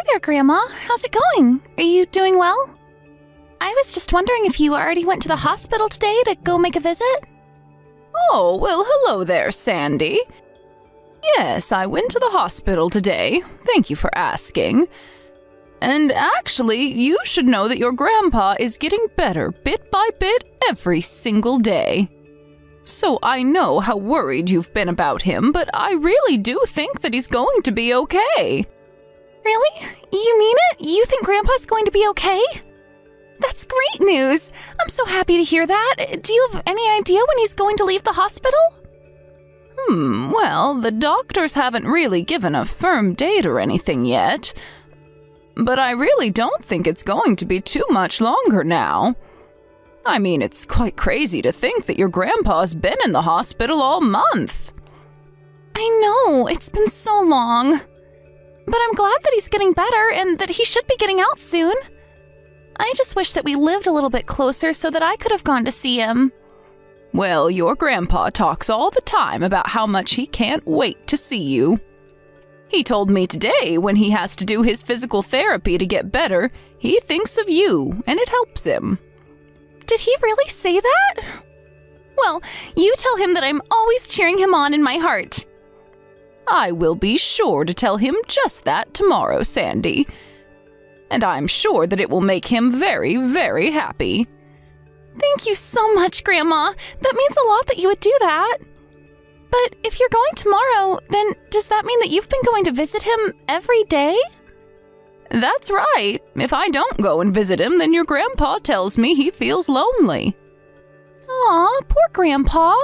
there, Grandma. How's it going? Are you doing well? I was just wondering if you already went to the hospital today to go make a visit? Oh, well, hello there, Sandy. Yes, I went to the hospital today. Thank you for asking. And actually, you should know that your grandpa is getting better bit by bit every single day. So I know how worried you've been about him, but I really do think that he's going to be okay. Really? You mean it? You think Grandpa's going to be okay? That's great news. I'm so happy to hear that. Do you have any idea when he's going to leave the hospital? Well, the doctors haven't really given a firm date or anything yet. But I really don't think it's going to be too much longer now. I mean, it's quite crazy to think that your grandpa's been in the hospital all month. I know, it's been so long. But I'm glad that he's getting better and that he should be getting out soon. I just wish that we lived a little bit closer so that I could have gone to see him. Well, your grandpa talks all the time about how much he can't wait to see you. He told me today when he has to do his physical therapy to get better, he thinks of you, and it helps him. Did he really say that? Well, you tell him that I'm always cheering him on in my heart. I will be sure to tell him just that tomorrow, Sandy. And I'm sure that it will make him very, very happy. Thank you so much, Grandma. That means a lot that you would do that. But if you're going tomorrow, then does that mean that you've been going to visit him every day? That's right. If I don't go and visit him, then your grandpa tells me he feels lonely. Aw, poor Grandpa.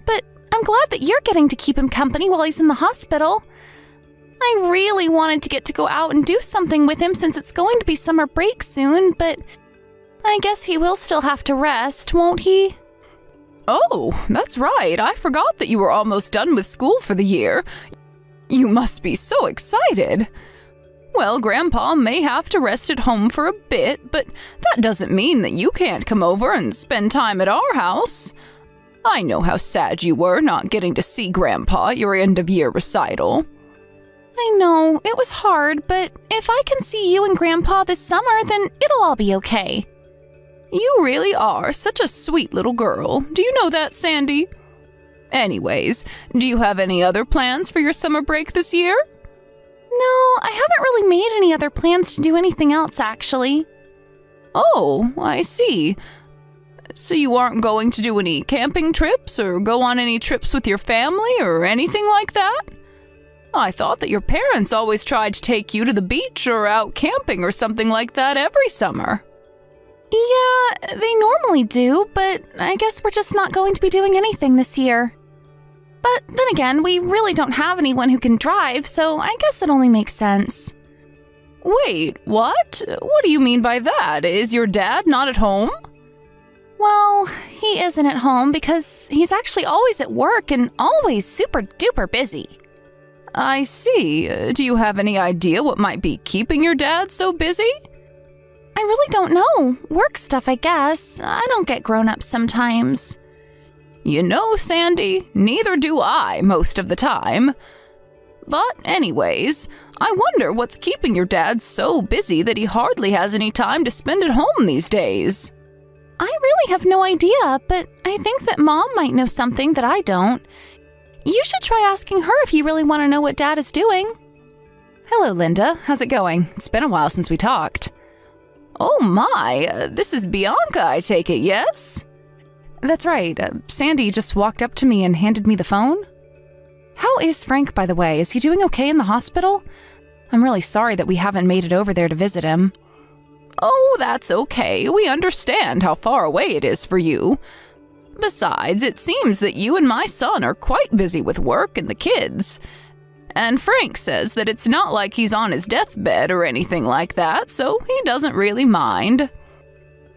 But I'm glad that you're getting to keep him company while he's in the hospital. I really wanted to get to go out and do something with him since it's going to be summer break soon, but I guess he will still have to rest, won't he? Oh, that's right. I forgot that you were almost done with school for the year. You must be so excited. Well, Grandpa may have to rest at home for a bit, but that doesn't mean that you can't come over and spend time at our house. I know how sad you were not getting to see Grandpa at your end-of-year recital. I know, it was hard, but if I can see you and Grandpa this summer, then it'll all be okay. You really are such a sweet little girl. Do you know that, Sandy? Anyways, do you have any other plans for your summer break this year? No, I haven't really made any other plans to do anything else, actually. Oh, I see. So you aren't going to do any camping trips or go on any trips with your family or anything like that? I thought that your parents always tried to take you to the beach or out camping or something like that every summer. Yeah, they normally do, but I guess we're just not going to be doing anything this year. But then again, we really don't have anyone who can drive, so I guess it only makes sense. Wait, what? What do you mean by that? Is your dad not at home? Well, he isn't at home because he's actually always at work and always super duper busy. I see. Do you have any idea what might be keeping your dad so busy? I really don't know. Work stuff, I guess. I don't get grown-ups sometimes. You know, Sandy, neither do I most of the time. But anyways, I wonder what's keeping your dad so busy that he hardly has any time to spend at home these days. I really have no idea, but I think that Mom might know something that I don't. You should try asking her if you really want to know what Dad is doing. Hello, Linda. How's it going? It's been a while since we talked. Oh my, this is Bianca, I take it, yes? That's right. Sandy just walked up to me and handed me the phone. How is Frank, by the way? Is he doing okay in the hospital? I'm really sorry that we haven't made it over there to visit him. Oh, that's okay. We understand how far away it is for you. Besides, it seems that you and my son are quite busy with work and the kids. And Frank says that it's not like he's on his deathbed or anything like that, so he doesn't really mind.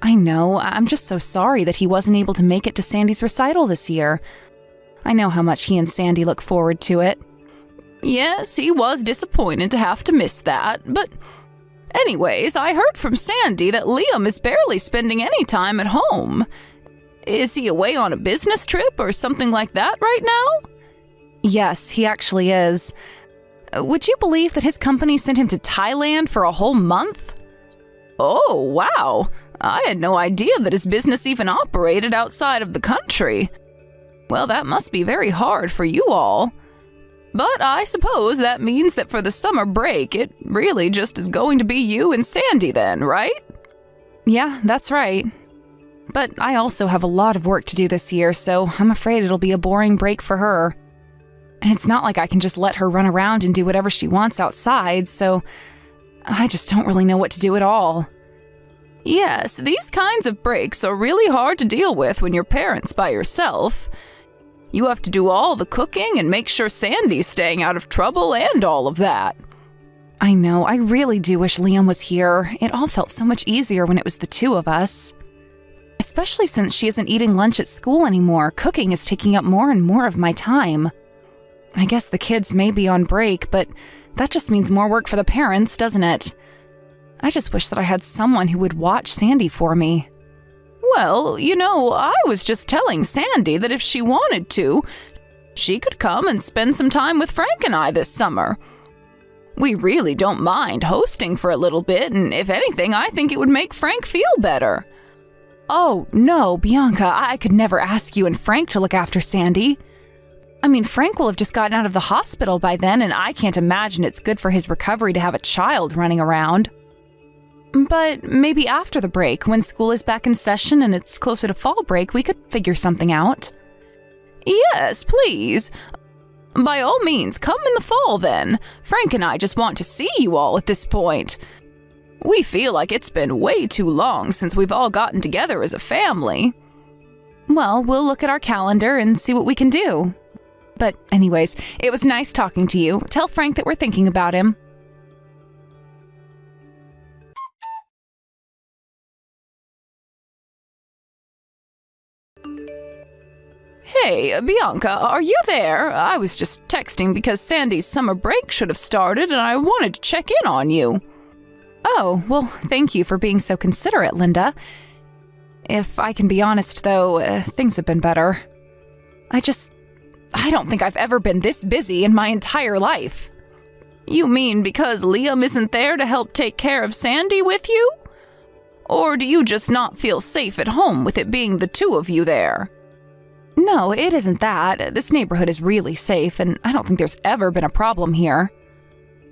I know, I'm just so sorry that he wasn't able to make it to Sandy's recital this year. I know how much he and Sandy look forward to it. Yes, he was disappointed to have to miss that, but anyways, I heard from Sandy that Liam is barely spending any time at home. Is he away on a business trip or something like that right now? Yes, he actually is. would you believe that his company sent him to Thailand for a whole month? Oh, wow. I had no idea that his business even operated outside of the country. Well, that must be very hard for you all. But I suppose that means that for the summer break, it really just is going to be you and Sandy then, right? Yeah, that's right. But I also have a lot of work to do this year, so I'm afraid it'll be a boring break for her. And it's not like I can just let her run around and do whatever she wants outside, so I just don't really know what to do at all. Yes, these kinds of breaks are really hard to deal with when you're parents by yourself. You have to do all the cooking and make sure Sandy's staying out of trouble and all of that. I know, I really do wish Liam was here. It all felt so much easier when it was the two of us. Especially since she isn't eating lunch at school anymore, cooking is taking up more and more of my time. I guess the kids may be on break, but that just means more work for the parents, doesn't it? I just wish that I had someone who would watch Sandy for me. Well, I was just telling Sandy that if she wanted to, she could come and spend some time with Frank and I this summer. We really don't mind hosting for a little bit, and if anything, I think it would make Frank feel better. Oh, no, Bianca, I could never ask you and Frank to look after Sandy. I mean, Frank will have just gotten out of the hospital by then, and I can't imagine it's good for his recovery to have a child running around. But maybe after the break, when school is back in session and it's closer to fall break, we could figure something out. Yes, please. By all means, come in the fall then. Frank and I just want to see you all at this point. We feel like it's been way too long since we've all gotten together as a family. Well, we'll look at our calendar and see what we can do. But anyways, it was nice talking to you. Tell Frank that we're thinking about him. Hey, Bianca, are you there? I was just texting because Sandy's summer break should have started and I wanted to check in on you. Oh, well, thank you for being so considerate, Linda. If I can be honest, though, things have been better. I don't think I've ever been this busy in my entire life. You mean because Liam isn't there to help take care of Sandy with you? Or do you just not feel safe at home with it being the two of you there? No, it isn't that. This neighborhood is really safe, and I don't think there's ever been a problem here.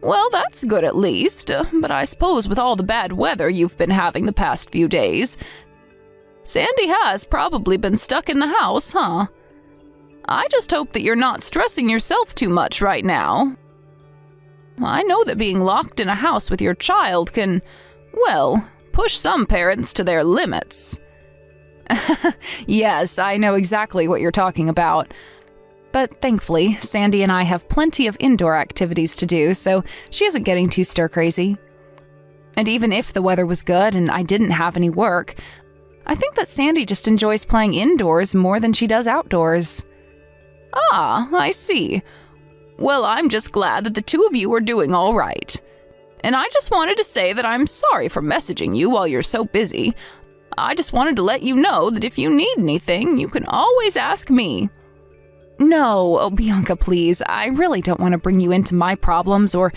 Well, that's good at least, but I suppose with all the bad weather you've been having the past few days, Sandy has probably been stuck in the house, huh? I just hope that you're not stressing yourself too much right now. I know that being locked in a house with your child can, well, push some parents to their limits. Yes, I know exactly what you're talking about. But thankfully, Sandy and I have plenty of indoor activities to do, so she isn't getting too stir-crazy. And even if the weather was good and I didn't have any work, I think that Sandy just enjoys playing indoors more than she does outdoors. Ah, I see. Well, I'm just glad that the two of you are doing all right. And I just wanted to say that I'm sorry for messaging you while you're so busy. I just wanted to let you know that if you need anything, you can always ask me. No, oh, Bianca, please. I really don't want to bring you into my problems or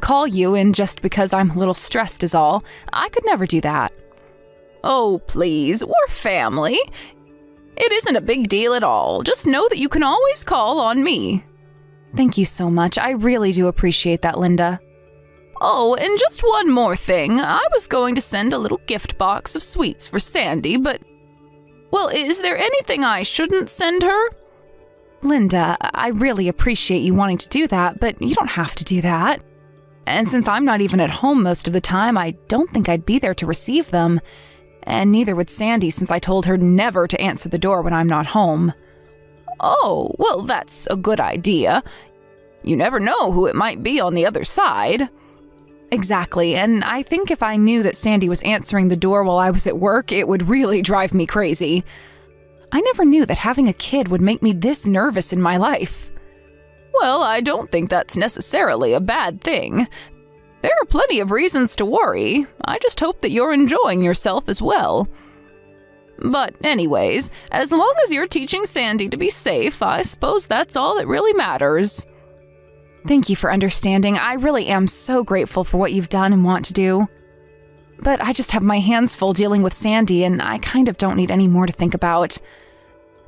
call you in just because I'm a little stressed is all. I could never do that. Oh, please, we're family. It isn't a big deal at all. Just know that you can always call on me. Thank you so much. I really do appreciate that, Linda. Oh, and just one more thing. I was going to send a little gift box of sweets for Sandy, but... Well, is there anything I shouldn't send her? Linda, I really appreciate you wanting to do that, but you don't have to do that. And since I'm not even at home most of the time, I don't think I'd be there to receive them. And neither would Sandy, since I told her never to answer the door when I'm not home. Oh, well, that's a good idea. You never know who it might be on the other side. Exactly, and I think if I knew that Sandy was answering the door while I was at work, it would really drive me crazy. I never knew that having a kid would make me this nervous in my life. Well, I don't think that's necessarily a bad thing. There are plenty of reasons to worry. I just hope that you're enjoying yourself as well. But anyways, as long as you're teaching Sandy to be safe, I suppose that's all that really matters. Thank you for understanding. I really am so grateful for what you've done and want to do. But I just have my hands full dealing with Sandy, and I kind of don't need any more to think about.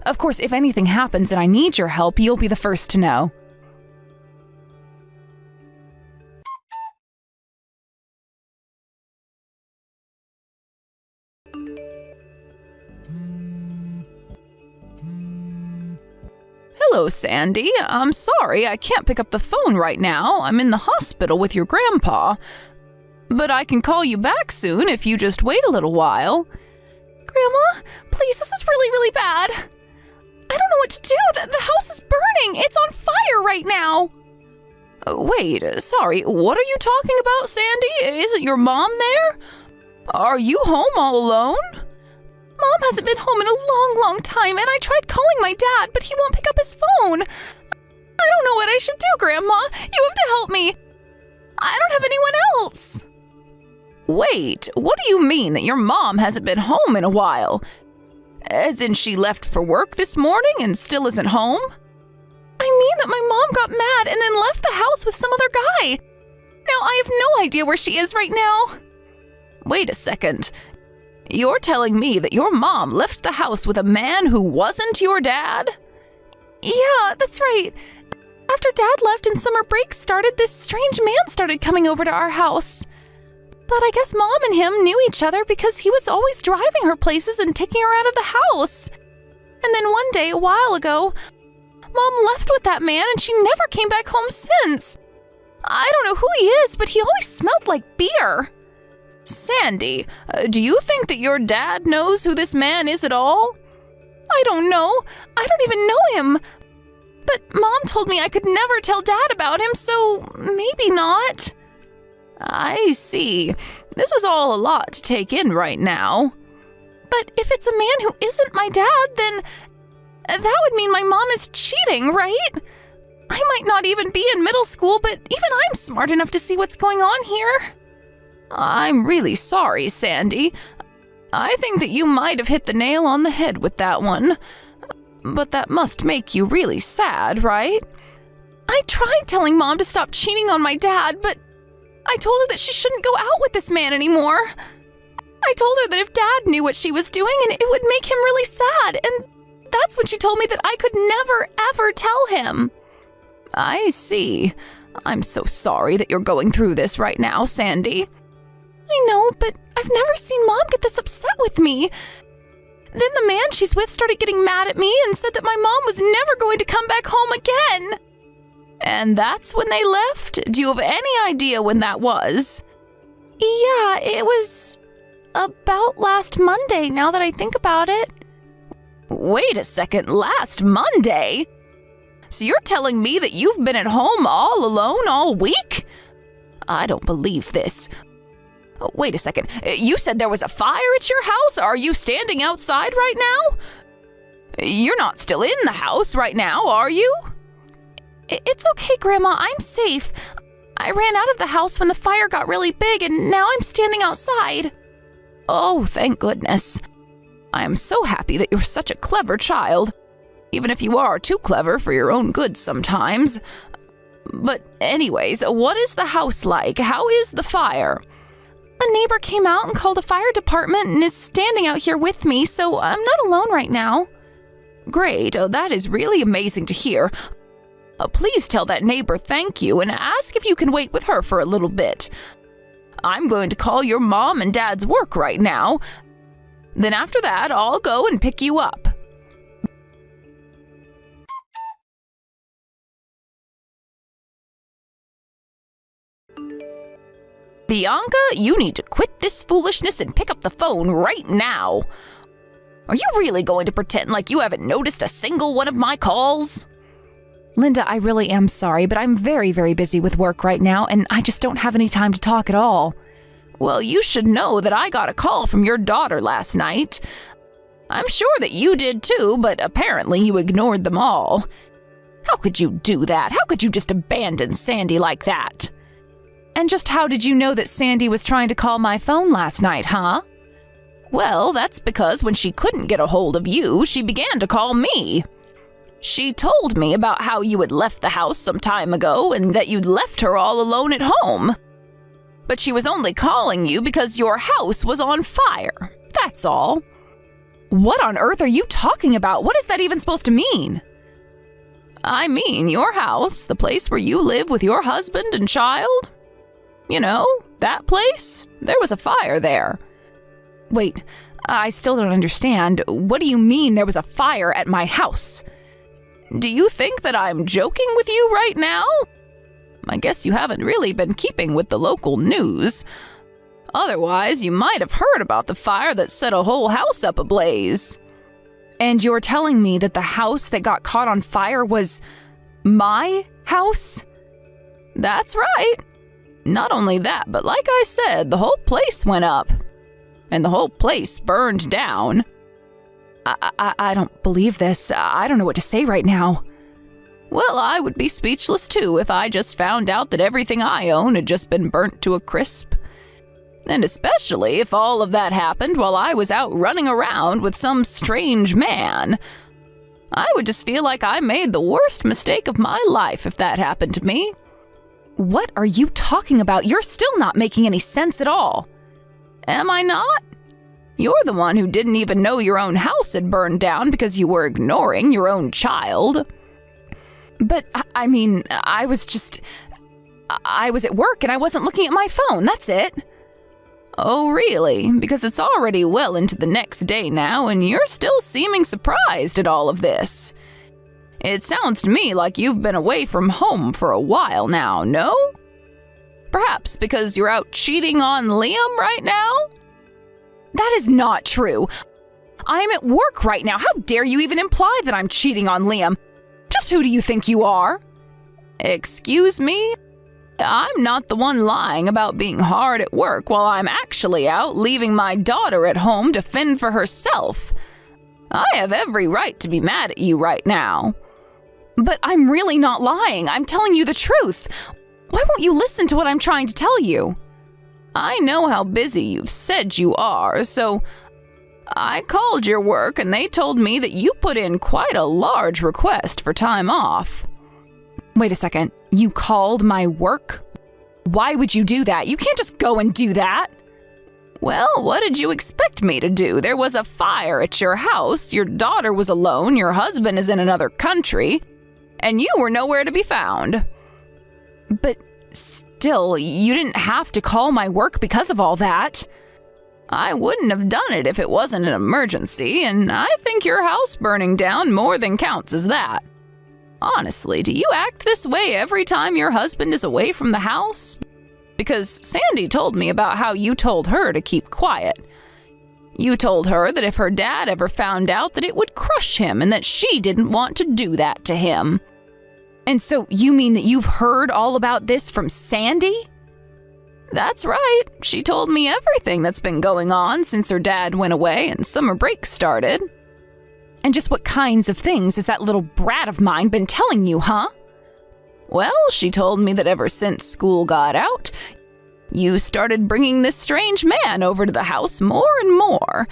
Of course, if anything happens and I need your help, you'll be the first to know. Hello, Sandy. I'm sorry I can't pick up the phone right now. I'm in the hospital with your grandpa. But I can call you back soon if you just wait a little while. Grandma, please, this is really, really bad. I don't know what to do. The house is burning. It's on fire right now. Wait, sorry, what are you talking about, Sandy? Isn't your mom there? Are you home all alone? Mom hasn't been home in a long, long time, and I tried calling my dad, but he won't pick up his phone. I don't know what I should do, Grandma. You have to help me. I don't have anyone else. Wait, what do you mean that your mom hasn't been home in a while? As in she left for work this morning and still isn't home? I mean that my mom got mad and then left the house with some other guy. Now I have no idea where she is right now. Wait a second. You're telling me that your mom left the house with a man who wasn't your dad? Yeah, that's right. After Dad left and summer break started, this strange man started coming over to our house. But I guess Mom and him knew each other because he was always driving her places and taking her out of the house. And then one day, a while ago, Mom left with that man and she never came back home since. I don't know who he is, but he always smelled like beer. Sandy, do you think that your dad knows who this man is at all? I don't know. I don't even know him. But Mom told me I could never tell Dad about him, so maybe not. I see. This is all a lot to take in right now. But if it's a man who isn't my dad, then that would mean my mom is cheating, right? I might not even be in middle school, but even I'm smart enough to see what's going on here. I'm really sorry, Sandy. I think that you might have hit the nail on the head with that one. But that must make you really sad, right? I tried telling Mom to stop cheating on my dad, but I told her that she shouldn't go out with this man anymore. I told her that if Dad knew what she was doing, and it would make him really sad, and that's when she told me that I could never, ever tell him. I see. I'm so sorry that you're going through this right now, Sandy. I know, but I've never seen Mom get this upset with me. Then the man she's with started getting mad at me and said that my mom was never going to come back home again. And that's when they left? Do you have any idea when that was? Yeah, it was about last Monday, now that I think about it. Wait a second, last Monday? So you're telling me that you've been at home all alone all week? I don't believe this. Wait a second, you said there was a fire at your house? Are you standing outside right now? You're not still in the house right now, are you? It's okay, Grandma, I'm safe. I ran out of the house when the fire got really big, and now I'm standing outside. Oh, thank goodness. I am so happy that you're such a clever child, even if you are too clever for your own good sometimes. But anyways, what is the house like? How is the fire? A neighbor came out and called the fire department and is standing out here with me, so I'm not alone right now. Great, that is really amazing to hear. Please tell that neighbor thank you and ask if you can wait with her for a little bit. I'm going to call your mom and dad's work right now. Then after that, I'll go and pick you up. Bianca, you need to quit this foolishness and pick up the phone right now. Are you really going to pretend like you haven't noticed a single one of my calls? Linda, I really am sorry, but I'm very, very busy with work right now, and I just don't have any time to talk at all. Well, you should know that I got a call from your daughter last night. I'm sure that you did too, but apparently you ignored them all. How could you do that? How could you just abandon Sandy like that? And just how did you know that Sandy was trying to call my phone last night, huh? Well, that's because when she couldn't get a hold of you, she began to call me. She told me about how you had left the house some time ago and that you'd left her all alone at home. But she was only calling you because your house was on fire. That's all. What on earth are you talking about? What is that even supposed to mean? I mean, your house, the place where you live with your husband and child. You know, that place? There was a fire there. Wait, I still don't understand. What do you mean there was a fire at my house? Do you think that I'm joking with you right now? I guess you haven't really been keeping with the local news. Otherwise, you might have heard about the fire that set a whole house up ablaze. And you're telling me that the house that got caught on fire was my house? That's right. Not only that, but like I said, the whole place went up. And the whole place burned down. I don't believe this. I don't know what to say right now. Well, I would be speechless too if I just found out that everything I own had just been burnt to a crisp. And especially if all of that happened while I was out running around with some strange man. I would just feel like I made the worst mistake of my life if that happened to me. What are you talking about? You're still not making any sense at all. Am I not? You're the one who didn't even know your own house had burned down because you were ignoring your own child. But, I mean, I was at work and I wasn't looking at my phone, that's it. Oh, really? Because it's already well into the next day now and you're still seeming surprised at all of this. It sounds to me like you've been away from home for a while now, no? Perhaps because you're out cheating on Liam right now? That is not true. I am at work right now. How dare you even imply that I'm cheating on Liam? Just who do you think you are? Excuse me? I'm not the one lying about being hard at work while I'm actually out leaving my daughter at home to fend for herself. I have every right to be mad at you right now. But I'm really not lying. I'm telling you the truth. Why won't you listen to what I'm trying to tell you? I know how busy you've said you are, so I called your work and they told me that you put in quite a large request for time off. Wait a second. You called my work? Why would you do that? You can't just go and do that. Well, what did you expect me to do? There was a fire at your house, your daughter was alone, your husband is in another country, and you were nowhere to be found. But still, you didn't have to call my work because of all that. I wouldn't have done it if it wasn't an emergency, and I think your house burning down more than counts as that. Honestly, do you act this way every time your husband is away from the house? Because Sandy told me about how you told her to keep quiet. You told her that if her dad ever found out that it would crush him and that she didn't want to do that to him. And so you mean that you've heard all about this from Sandy? That's right. She told me everything that's been going on since her dad went away and summer break started. And just what kinds of things has that little brat of mine been telling you, huh? Well, she told me that ever since school got out, you started bringing this strange man over to the house more and more.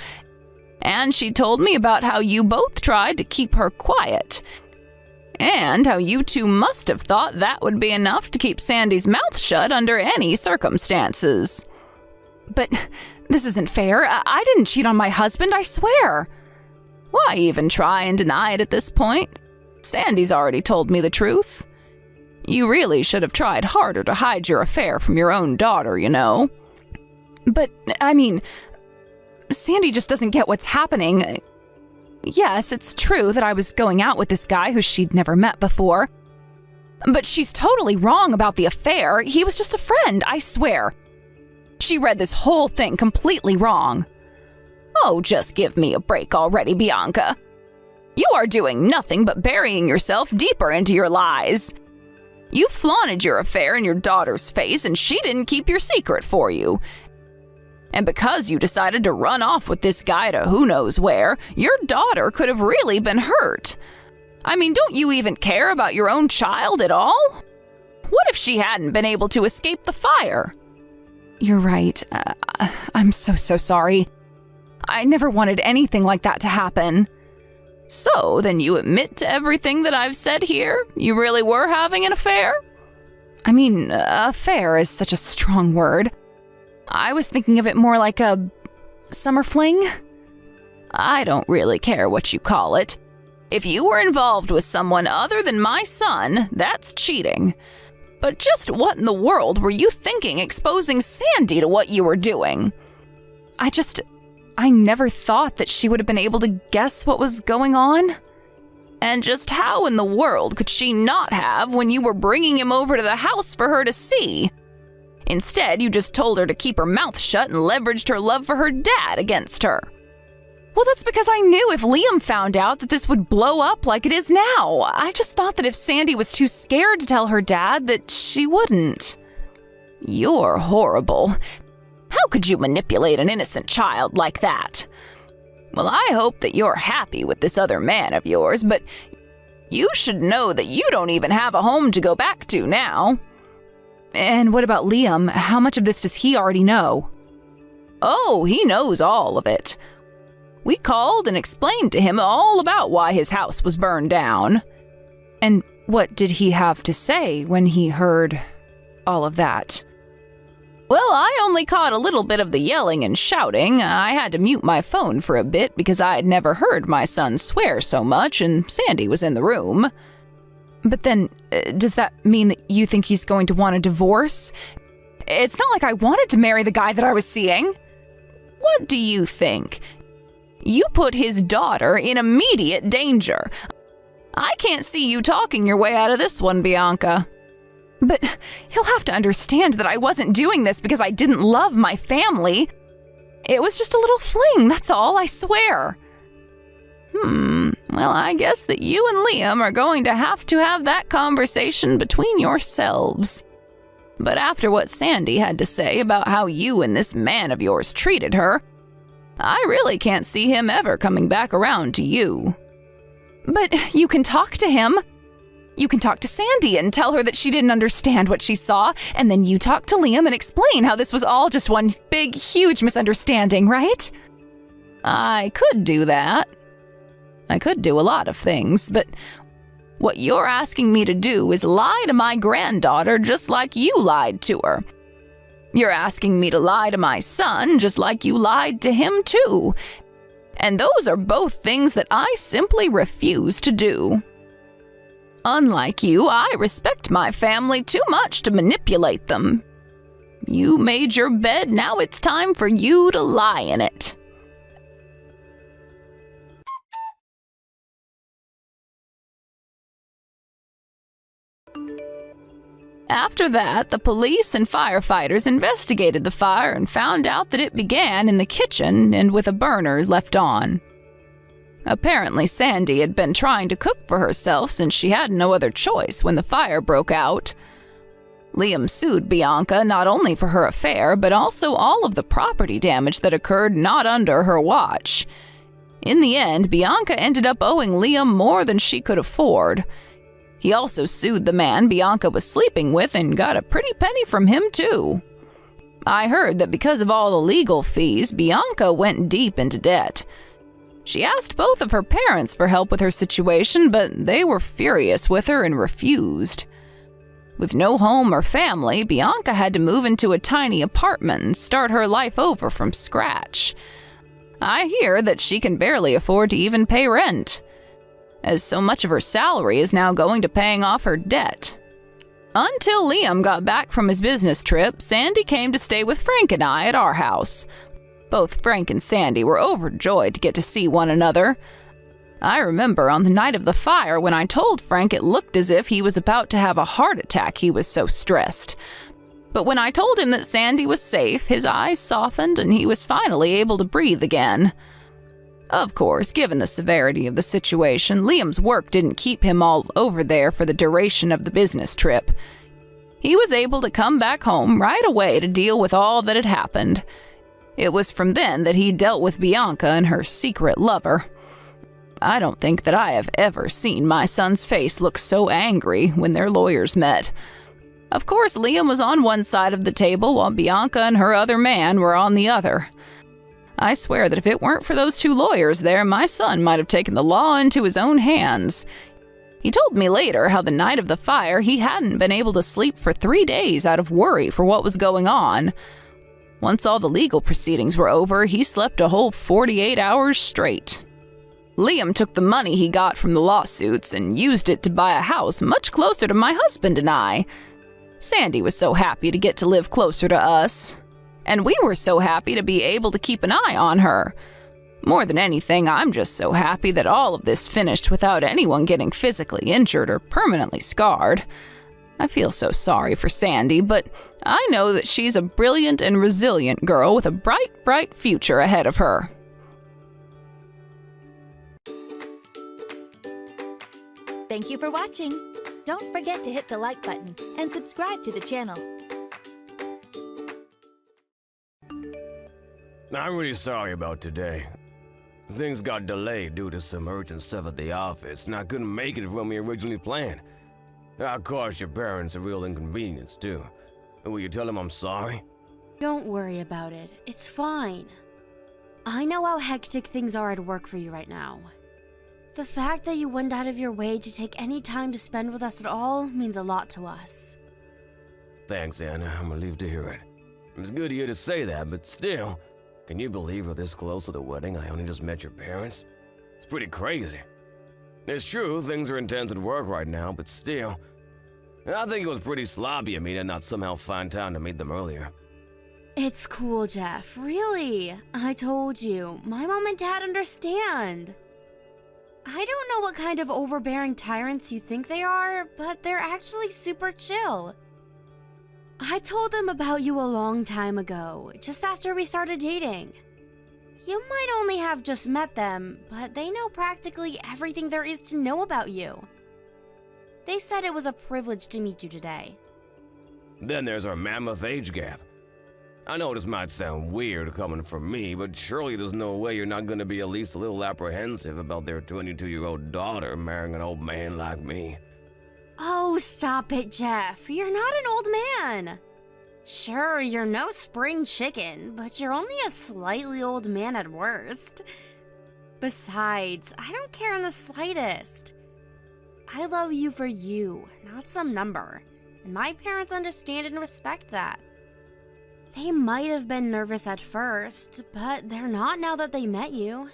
And she told me about how you both tried to keep her quiet. And how you two must have thought that would be enough to keep Sandy's mouth shut under any circumstances. But this isn't fair. I didn't cheat on my husband, I swear. Why even try and deny it at this point? Sandy's already told me the truth. You really should have tried harder to hide your affair from your own daughter, you know. But, I mean, Sandy just doesn't get what's happening. Yes, it's true that I was going out with this guy who she'd never met before. But she's totally wrong about the affair. He was just a friend, I swear. She read this whole thing completely wrong. Oh, just give me a break already, Bianca. You are doing nothing but burying yourself deeper into your lies. You flaunted your affair in your daughter's face and she didn't keep your secret for you. And because you decided to run off with this guy to who knows where, your daughter could have really been hurt. I mean, don't you even care about your own child at all? What if she hadn't been able to escape the fire? You're right. I'm so sorry. I never wanted anything like that to happen. So, then you admit to everything that I've said here? You really were having an affair? I mean, affair is such a strong word. I was thinking of it more like a summer fling. I don't really care what you call it. If you were involved with someone other than my son, that's cheating. But just what in the world were you thinking exposing Sandy to what you were doing? I never thought that she would have been able to guess what was going on. And just how in the world could she not have when you were bringing him over to the house for her to see? Instead, you just told her to keep her mouth shut and leveraged her love for her dad against her. Well, that's because I knew if Liam found out that this would blow up like it is now. I just thought that if Sandy was too scared to tell her dad, that she wouldn't. You're horrible. How could you manipulate an innocent child like that? Well, I hope that you're happy with this other man of yours, but you should know that you don't even have a home to go back to now. And what about Liam? How much of this does he already know? Oh, he knows all of it. We called and explained to him all about why his house was burned down. And what did he have to say when he heard all of that? Well, I only caught a little bit of the yelling and shouting. I had to mute my phone for a bit because I had never heard my son swear so much and Sandy was in the room. But then, does that mean that you think he's going to want a divorce? It's not like I wanted to marry the guy that I was seeing. What do you think? You put his daughter in immediate danger. I can't see you talking your way out of this one, Bianca. But he'll have to understand that I wasn't doing this because I didn't love my family. It was just a little fling, that's all, I swear. Well, I guess that you and Liam are going to have that conversation between yourselves. But after what Sandy had to say about how you and this man of yours treated her, I really can't see him ever coming back around to you. But you can talk to him. You can talk to Sandy and tell her that she didn't understand what she saw, and then you talk to Liam and explain how this was all just one big, huge misunderstanding, right? I could do that. I could do a lot of things, but what you're asking me to do is lie to my granddaughter just like you lied to her. You're asking me to lie to my son just like you lied to him too. And those are both things that I simply refuse to do. Unlike you, I respect my family too much to manipulate them. You made your bed, now it's time for you to lie in it. After that, the police and firefighters investigated the fire and found out that it began in the kitchen and with a burner left on. Apparently, Sandy had been trying to cook for herself since she had no other choice when the fire broke out. Liam sued Bianca not only for her affair, but also all of the property damage that occurred not under her watch. In the end, Bianca ended up owing Liam more than she could afford. He also sued the man Bianca was sleeping with and got a pretty penny from him too. I heard that because of all the legal fees, Bianca went deep into debt. She asked both of her parents for help with her situation, but they were furious with her and refused. With no home or family, Bianca had to move into a tiny apartment and start her life over from scratch. I hear that she can barely afford to even pay rent, as so much of her salary is now going to paying off her debt. Until Liam got back from his business trip, Sandy came to stay with Frank and I at our house. Both Frank and Sandy were overjoyed to get to see one another. I remember on the night of the fire when I told Frank it looked as if he was about to have a heart attack, he was so stressed. But when I told him that Sandy was safe, his eyes softened and he was finally able to breathe again. Of course, given the severity of the situation, Liam's work didn't keep him all over there for the duration of the business trip. He was able to come back home right away to deal with all that had happened. It was from then that he dealt with Bianca and her secret lover. I don't think that I have ever seen my son's face look so angry when their lawyers met. Of course, Liam was on one side of the table while Bianca and her other man were on the other. I swear that if it weren't for those two lawyers there, my son might have taken the law into his own hands. He told me later how the night of the fire he hadn't been able to sleep for 3 days out of worry for what was going on. Once all the legal proceedings were over, he slept a whole 48 hours straight. Liam took the money he got from the lawsuits and used it to buy a house much closer to my husband and I. Sandy was so happy to get to live closer to us. And we were so happy to be able to keep an eye on her. More than anything, I'm just so happy that all of this finished without anyone getting physically injured or permanently scarred. I feel so sorry for Sandy, but I know that she's a brilliant and resilient girl with a bright, bright future ahead of her. Thank you for watching. Don't forget to hit the like button and subscribe to the channel. I'm really sorry about today. Things got delayed due to some urgent stuff at the office, and I couldn't make it when we originally planned. I caused your parents a real inconvenience, too. Will you tell them I'm sorry? Don't worry about it. It's fine. I know how hectic things are at work for you right now. The fact that you went out of your way to take any time to spend with us at all means a lot to us. Thanks, Anna. I'm relieved to hear it. It's good of you to say that, but still, can you believe we're this close to the wedding and I only just met your parents? It's pretty crazy. It's true, things are intense at work right now, but still, I think it was pretty sloppy of me to not somehow find time to meet them earlier. It's cool, Jeff. Really. I told you. My mom and dad understand. I don't know what kind of overbearing tyrants you think they are, but they're actually super chill. I told them about you a long time ago, just after we started dating. You might only have just met them, but they know practically everything there is to know about you. They said it was a privilege to meet you today. Then there's our mammoth age gap. I know this might sound weird coming from me, but surely there's no way you're not going to be at least a little apprehensive about their 22-year-old daughter marrying an old man like me. Oh, stop it, Jeff. You're not an old man. Sure, you're no spring chicken, but you're only a slightly old man at worst. Besides, I don't care in the slightest. I love you for you, not some number, and my parents understand and respect that. They might have been nervous at first, but they're not now that they met you.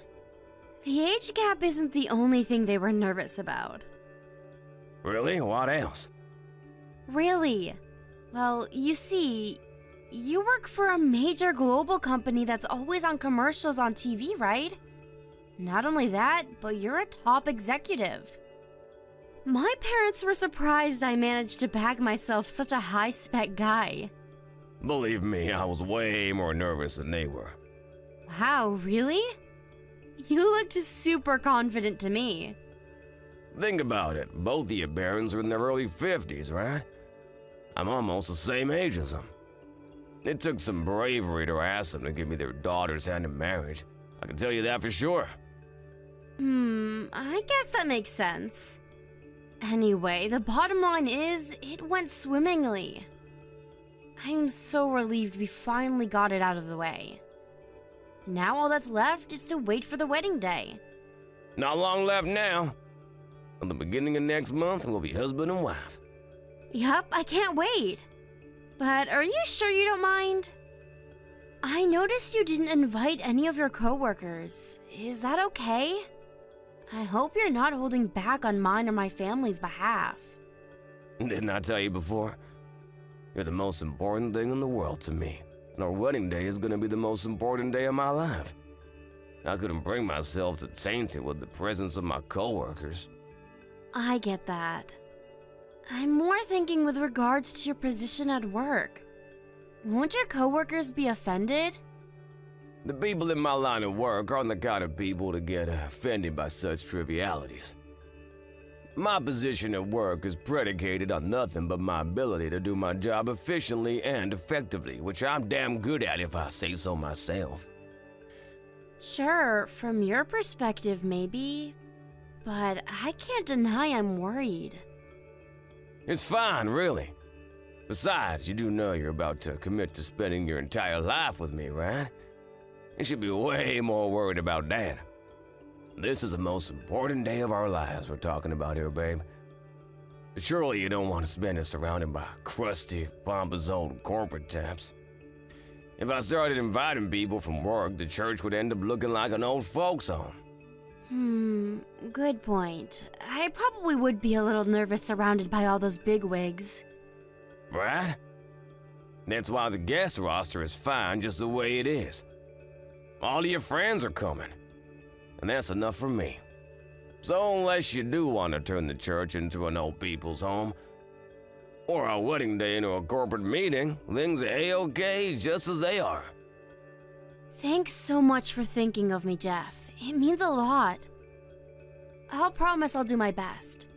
The age gap isn't the only thing they were nervous about. Really? What else? Really? Well, you see, you work for a major global company that's always on commercials on TV, right? Not only that, but you're a top executive. My parents were surprised I managed to bag myself such a high-spec guy. Believe me, I was way more nervous than they were. Wow, really? You looked super confident to me. Think about it. Both of your parents are in their early 50s, right? I'm almost the same age as them. It took some bravery to ask them to give me their daughter's hand in marriage. I can tell you that for sure. I guess that makes sense. Anyway, the bottom line is, it went swimmingly. I'm so relieved we finally got it out of the way. Now all that's left is to wait for the wedding day. Not long left now. At the beginning of next month, we'll be husband and wife. Yup, I can't wait. But are you sure you don't mind? I noticed you didn't invite any of your coworkers. Is that okay? I hope you're not holding back on mine or my family's behalf. Didn't I tell you before? You're the most important thing in the world to me, and our wedding day is gonna be the most important day of my life. I couldn't bring myself to taint it with the presence of my coworkers. I get that. I'm more thinking with regards to your position at work. Won't your coworkers be offended? The people in my line of work aren't the kind of people to get offended by such trivialities. My position at work is predicated on nothing but my ability to do my job efficiently and effectively, which I'm damn good at if I say so myself. Sure, from your perspective maybe, but I can't deny I'm worried. It's fine, really. Besides, you do know you're about to commit to spending your entire life with me, right? You should be way more worried about Dad. This is the most important day of our lives we're talking about here, babe. Surely you don't want to spend it surrounded by crusty, pompous old corporate taps. If I started inviting people from work, the church would end up looking like an old folks' home. Good point. I probably would be a little nervous surrounded by all those bigwigs. Right? That's why the guest roster is fine just the way it is. All of your friends are coming, and that's enough for me. So unless you do want to turn the church into an old people's home, or our wedding day into a corporate meeting, things are A-okay just as they are. Thanks so much for thinking of me, Jeff. It means a lot. I'll promise I'll do my best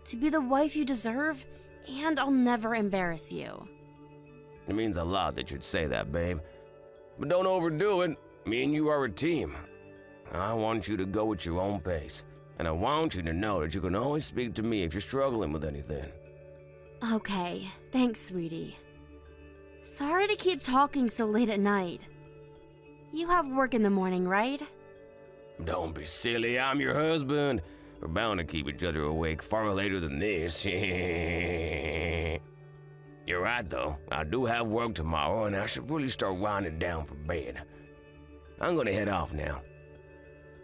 to be the wife you deserve, and I'll never embarrass you. It means a lot that you'd say that, babe. But don't overdo it. Me and you are a team. I want you to go at your own pace, and I want you to know that you can always speak to me if you're struggling with anything. Okay, thanks, sweetie. Sorry to keep talking so late at night. You have work in the morning, right? Don't be silly, I'm your husband. We're bound to keep each other awake far later than this. You're right, though. I do have work tomorrow, and I should really start winding down for bed. I'm gonna head off now.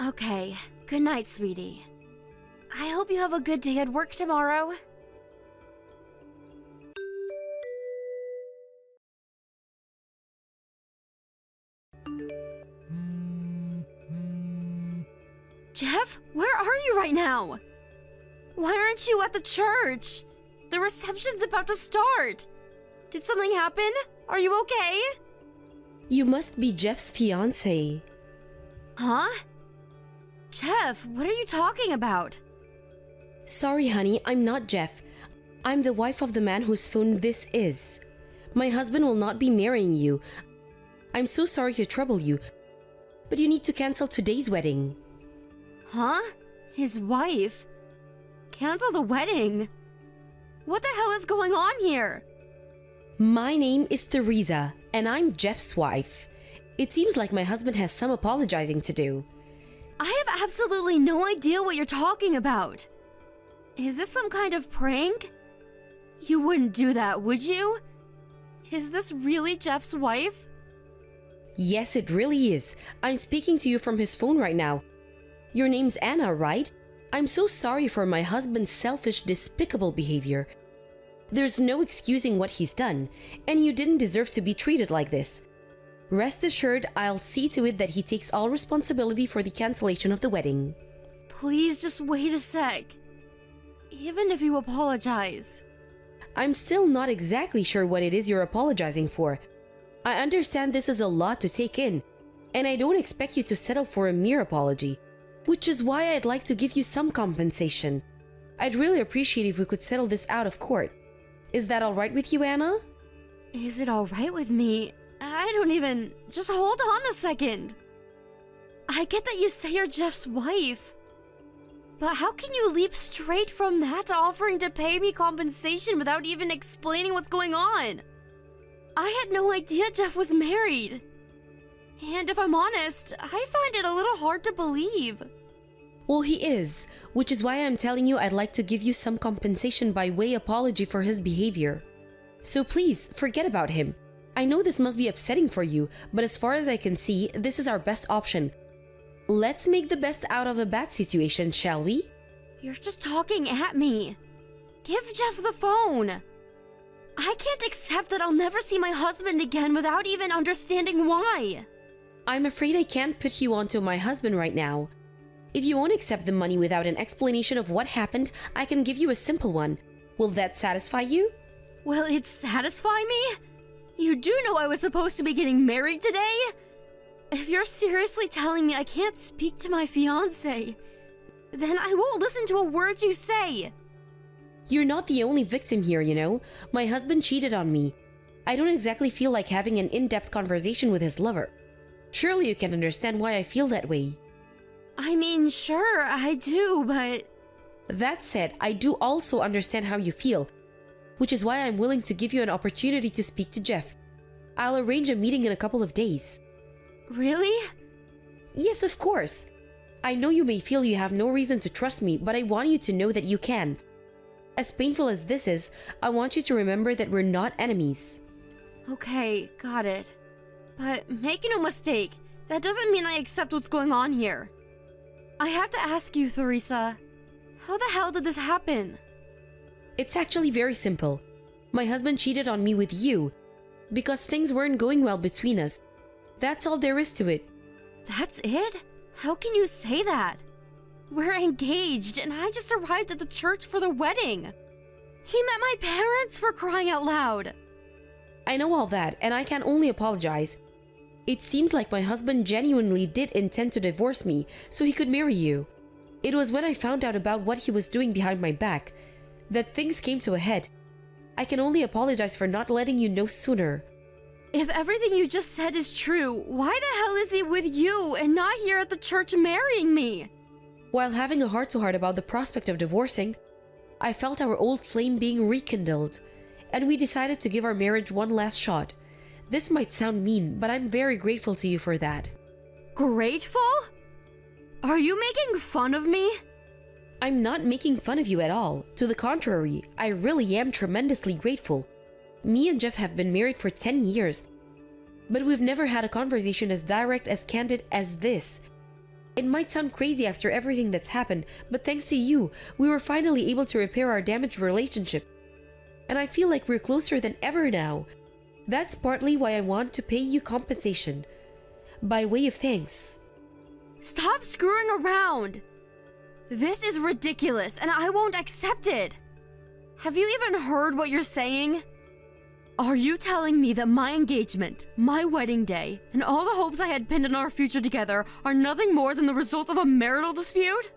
Okay, good night, sweetie. I hope you have a good day at work tomorrow. Jeff, where are you right now? Why aren't you at the church? The reception's about to start. Did something happen? Are you okay? You must be Jeff's fiancé. Huh? Jeff, what are you talking about? Sorry, honey, I'm not Jeff. I'm the wife of the man whose phone this is. My husband will not be marrying you. I'm so sorry to trouble you, but you need to cancel today's wedding. Huh? His wife? Cancel the wedding? What the hell is going on here? My name is Theresa, and I'm Jeff's wife. It seems like my husband has some apologizing to do. I have absolutely no idea what you're talking about. Is this some kind of prank? You wouldn't do that, would you? Is this really Jeff's wife? Yes, it really is. I'm speaking to you from his phone right now. Your name's Anna, right? I'm so sorry for my husband's selfish, despicable behavior. There's no excusing what he's done, and you didn't deserve to be treated like this. Rest assured, I'll see to it that he takes all responsibility for the cancellation of the wedding. Please just wait a sec. Even if you apologize. I'm still not exactly sure what it is you're apologizing for. I understand this is a lot to take in, and I don't expect you to settle for a mere apology, which is why I'd like to give you some compensation. I'd really appreciate if we could settle this out of court. Is that all right with you, Anna? Is it all right with me? I don't even... Just hold on a second. I get that you say you're Jeff's wife. But how can you leap straight from that to offering to pay me compensation without even explaining what's going on? I had no idea Jeff was married. And if I'm honest, I find it a little hard to believe. Well, he is, which is why I'm telling you I'd like to give you some compensation by way apology for his behavior. So please, forget about him. I know this must be upsetting for you, but as far as I can see, this is our best option. Let's make the best out of a bad situation, shall we? You're just talking at me. Give Jeff the phone. I can't accept that I'll never see my husband again without even understanding why. I'm afraid I can't put you onto my husband right now. If you won't accept the money without an explanation of what happened, I can give you a simple one. Will that satisfy you? Will it satisfy me? You do know I was supposed to be getting married today? If you're seriously telling me I can't speak to my fiancé, then I won't listen to a word you say. You're not the only victim here, you know. My husband cheated on me. I don't exactly feel like having an in-depth conversation with his lover. Surely you can understand why I feel that way. I mean, sure, I do, but... That said, I do also understand how you feel, which is why I'm willing to give you an opportunity to speak to Jeff. I'll arrange a meeting in a couple of days. Really? Yes, of course. I know you may feel you have no reason to trust me, but I want you to know that you can. As painful as this is, I want you to remember that we're not enemies. Okay, got it. But make no mistake, that doesn't mean I accept what's going on here. I have to ask you, Theresa, how the hell did this happen? It's actually very simple. My husband cheated on me with you because things weren't going well between us. That's all there is to it. That's it? How can you say that? We're engaged and I just arrived at the church for the wedding. He met my parents, for crying out loud. I know all that, and I can only apologize. It seems like my husband genuinely did intend to divorce me so he could marry you. It was when I found out about what he was doing behind my back that things came to a head. I can only apologize for not letting you know sooner. If everything you just said is true, why the hell is he with you and not here at the church marrying me? While having a heart-to-heart about the prospect of divorcing, I felt our old flame being rekindled, and we decided to give our marriage one last shot. This might sound mean, but I'm very grateful to you for that. Grateful? Are you making fun of me? I'm not making fun of you at all. To the contrary, I really am tremendously grateful. Me and Jeff have been married for 10 years, but we've never had a conversation as direct, as candid as this. It might sound crazy after everything that's happened, but thanks to you, we were finally able to repair our damaged relationship. And I feel like we're closer than ever now. That's partly why I want to pay you compensation, by way of thanks. Stop screwing around! This is ridiculous and I won't accept it! Have you even heard what you're saying? Are you telling me that my engagement, my wedding day, and all the hopes I had pinned on our future together are nothing more than the result of a marital dispute?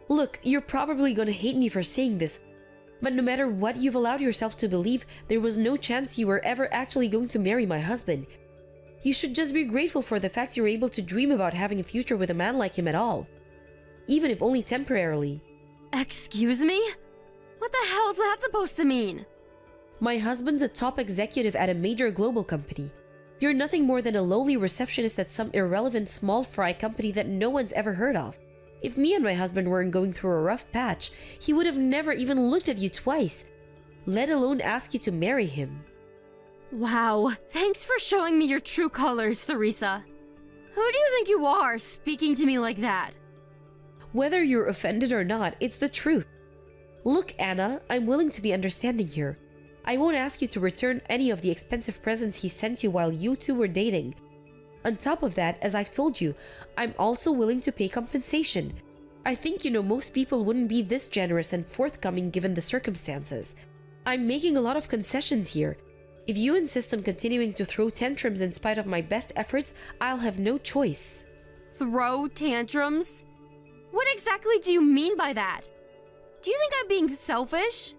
Look, you're probably gonna hate me for saying this, but no matter what you've allowed yourself to believe, there was no chance you were ever actually going to marry my husband. You should just be grateful for the fact you're able to dream about having a future with a man like him at all, even if only temporarily. Excuse me? What the hell is that supposed to mean? My husband's a top executive at a major global company. You're nothing more than a lowly receptionist at some irrelevant small fry company that no one's ever heard of. If me and my husband weren't going through a rough patch, he would have never even looked at you twice, let alone ask you to marry him. Wow, thanks for showing me your true colors, Theresa. Who do you think you are, speaking to me like that? Whether you're offended or not, it's the truth. Look, Anna, I'm willing to be understanding here. I won't ask you to return any of the expensive presents he sent you while you two were dating. On top of that, as I've told you, I'm also willing to pay compensation. I think you know most people wouldn't be this generous and forthcoming given the circumstances. I'm making a lot of concessions here. If you insist on continuing to throw tantrums in spite of my best efforts, I'll have no choice. Throw tantrums? What exactly do you mean by that? Do you think I'm being selfish?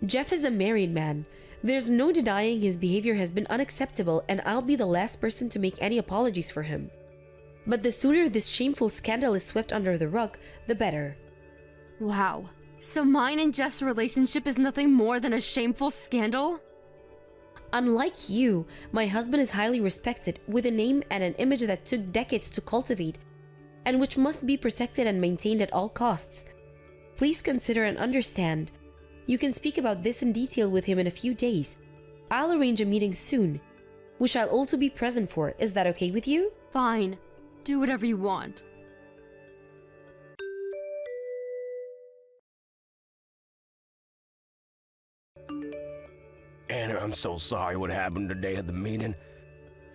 Jeff is a married man. There's no denying his behavior has been unacceptable, and I'll be the last person to make any apologies for him. But the sooner this shameful scandal is swept under the rug, the better. Wow. So mine and Jeff's relationship is nothing more than a shameful scandal? Unlike you, my husband is highly respected, with a name and an image that took decades to cultivate, and which must be protected and maintained at all costs. Please consider and understand. You can speak about this in detail with him in a few days. I'll arrange a meeting soon, which I'll also be present for. Is that okay with you? Fine. Do whatever you want. Anna, I'm so sorry what happened today at the meeting.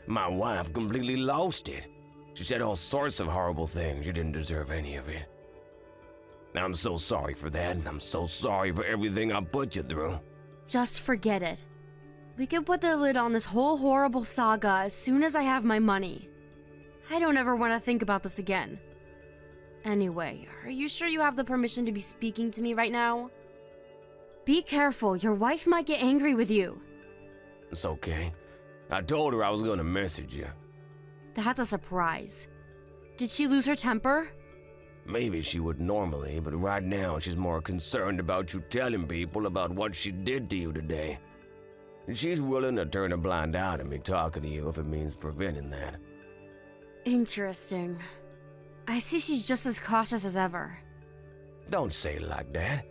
My wife completely lost it. She said all sorts of horrible things. You didn't deserve any of it. I'm so sorry for that, and I'm so sorry for everything I put you through. Just forget it. We can put the lid on this whole horrible saga as soon as I have my money. I don't ever want to think about this again. Anyway, are you sure you have the permission to be speaking to me right now? Be careful, your wife might get angry with you. It's okay. I told her I was gonna message you. That's a surprise. Did she lose her temper? Maybe she would normally, but right now she's more concerned about you telling people about what she did to you today. She's willing to turn a blind eye to me talking to you if it means preventing that. Interesting. I see she's just as cautious as ever. Don't say it like that.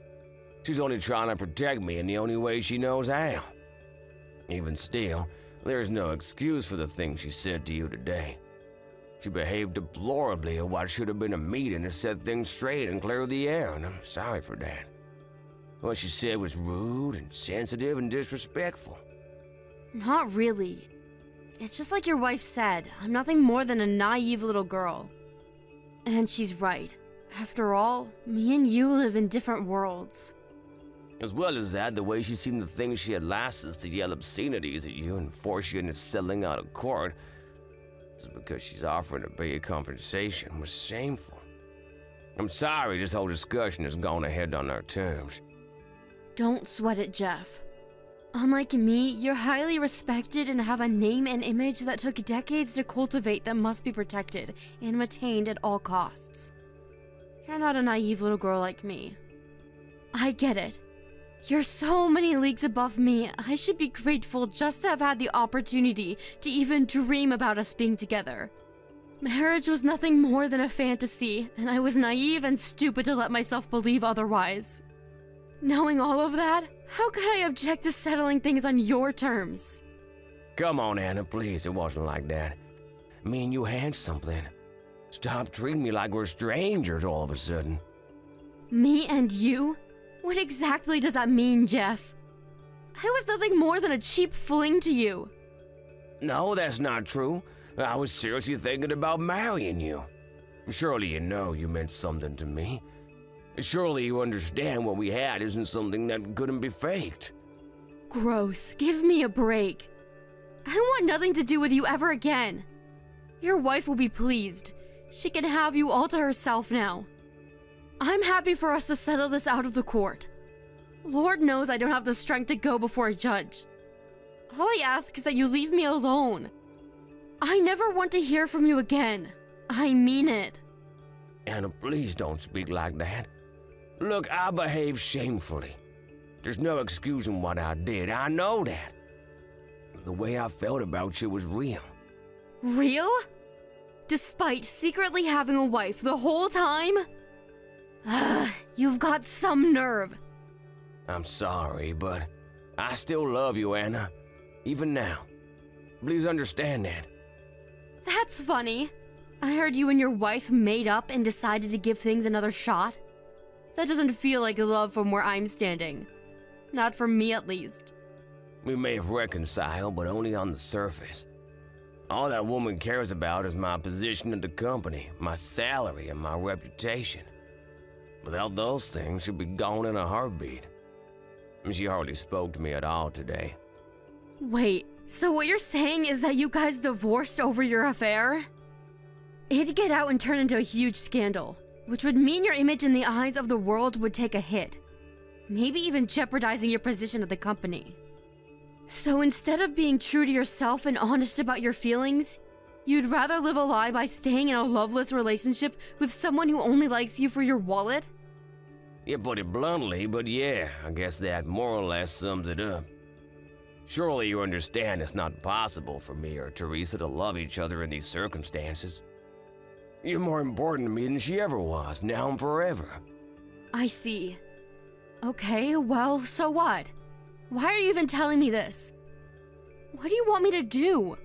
She's only trying to protect me in the only way she knows how. Even still, there's no excuse for the things she said to you today. She behaved deplorably at what should have been a meeting to set things straight and clear the air, and I'm sorry for that. What she said was rude and sensitive and disrespectful. Not really. It's just like your wife said, I'm nothing more than a naive little girl. And she's right. After all, me and you live in different worlds. As well as that, the way she seemed to think she had license to yell obscenities at you and force you into settling out of court just because she's offering to pay you compensation was shameful. I'm sorry this whole discussion has gone ahead on our terms. Don't sweat it, Jeff. Unlike me, you're highly respected and have a name and image that took decades to cultivate that must be protected and maintained at all costs. You're not a naive little girl like me. I get it. You're so many leagues above me. I should be grateful just to have had the opportunity to even dream about us being together. Marriage was nothing more than a fantasy, and I was naive and stupid to let myself believe otherwise. Knowing all of that, how could I object to settling things on your terms? Come on, Anna, please. It wasn't like that. Me and you had something. Stop treating me like we're strangers all of a sudden. Me and you? What exactly does that mean, Jeff? I was nothing more than a cheap fling to you. No, that's not true. I was seriously thinking about marrying you. Surely you know you meant something to me. Surely you understand what we had isn't something that couldn't be faked. Gross. Give me a break. I want nothing to do with you ever again. Your wife will be pleased. She can have you all to herself now. I'm happy for us to settle this out of the court. Lord knows I don't have the strength to go before a judge. All I ask is that you leave me alone. I never want to hear from you again. I mean it. Anna, please don't speak like that. Look, I behaved shamefully. There's no excusing what I did. I know that. The way I felt about you was real. Real? Despite secretly having a wife the whole time? You've got some nerve. I'm sorry, but I still love you, Anna. Even now. Please understand that. That's funny. I heard you and your wife made up and decided to give things another shot. That doesn't feel like love from where I'm standing. Not from me, at least. We may have reconciled, but only on the surface. All that woman cares about is my position at the company, my salary, and my reputation. Without those things, she'd be gone in a heartbeat. She hardly spoke to me at all today. Wait, so what you're saying is that you guys divorced over your affair? It'd get out and turn into a huge scandal, which would mean your image in the eyes of the world would take a hit. Maybe even jeopardizing your position at the company. So instead of being true to yourself and honest about your feelings, you'd rather live a lie by staying in a loveless relationship with someone who only likes you for your wallet? You put it bluntly, but yeah, I guess that more or less sums it up. Surely you understand it's not possible for me or Teresa to love each other in these circumstances. You're more important to me than she ever was, now and forever. I see. Okay, well, so what? Why are you even telling me this? What do you want me to do?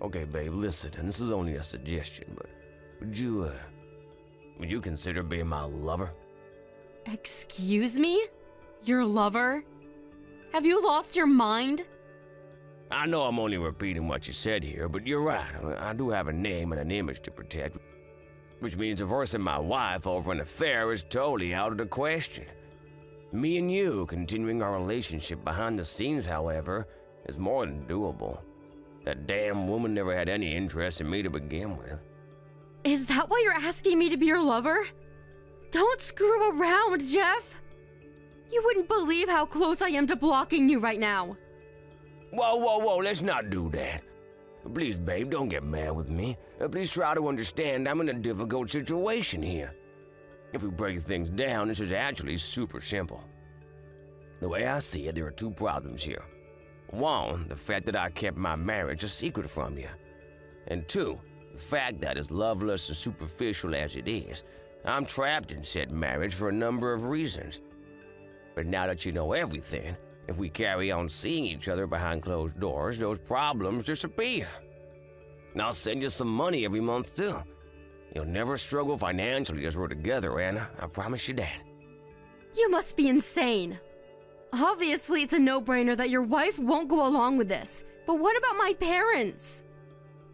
Okay, babe, listen, and this is only a suggestion, but would you consider being my lover? Excuse me? Your lover? Have you lost your mind? I know I'm only repeating what you said here, but you're right. I do have a name and an image to protect, which means divorcing my wife over an affair is totally out of the question. Me and you continuing our relationship behind the scenes, however, is more than doable. That damn woman never had any interest in me to begin with. Is that why you're asking me to be your lover? Don't screw around, Jeff! You wouldn't believe how close I am to blocking you right now. Whoa, let's not do that. Please, babe, don't get mad with me. Please try to understand I'm in a difficult situation here. If we break things down, this is actually super simple. The way I see it, there are two problems here. One, the fact that I kept my marriage a secret from you. And two, the The fact that, as loveless and superficial as it is, I'm trapped in said marriage for a number of reasons. But now that you know everything, if we carry on seeing each other behind closed doors, those problems disappear. And I'll send you some money every month, too. You'll never struggle financially as we're together, Anna. I promise you that. You must be insane. Obviously, it's a no-brainer that your wife won't go along with this. But what about my parents?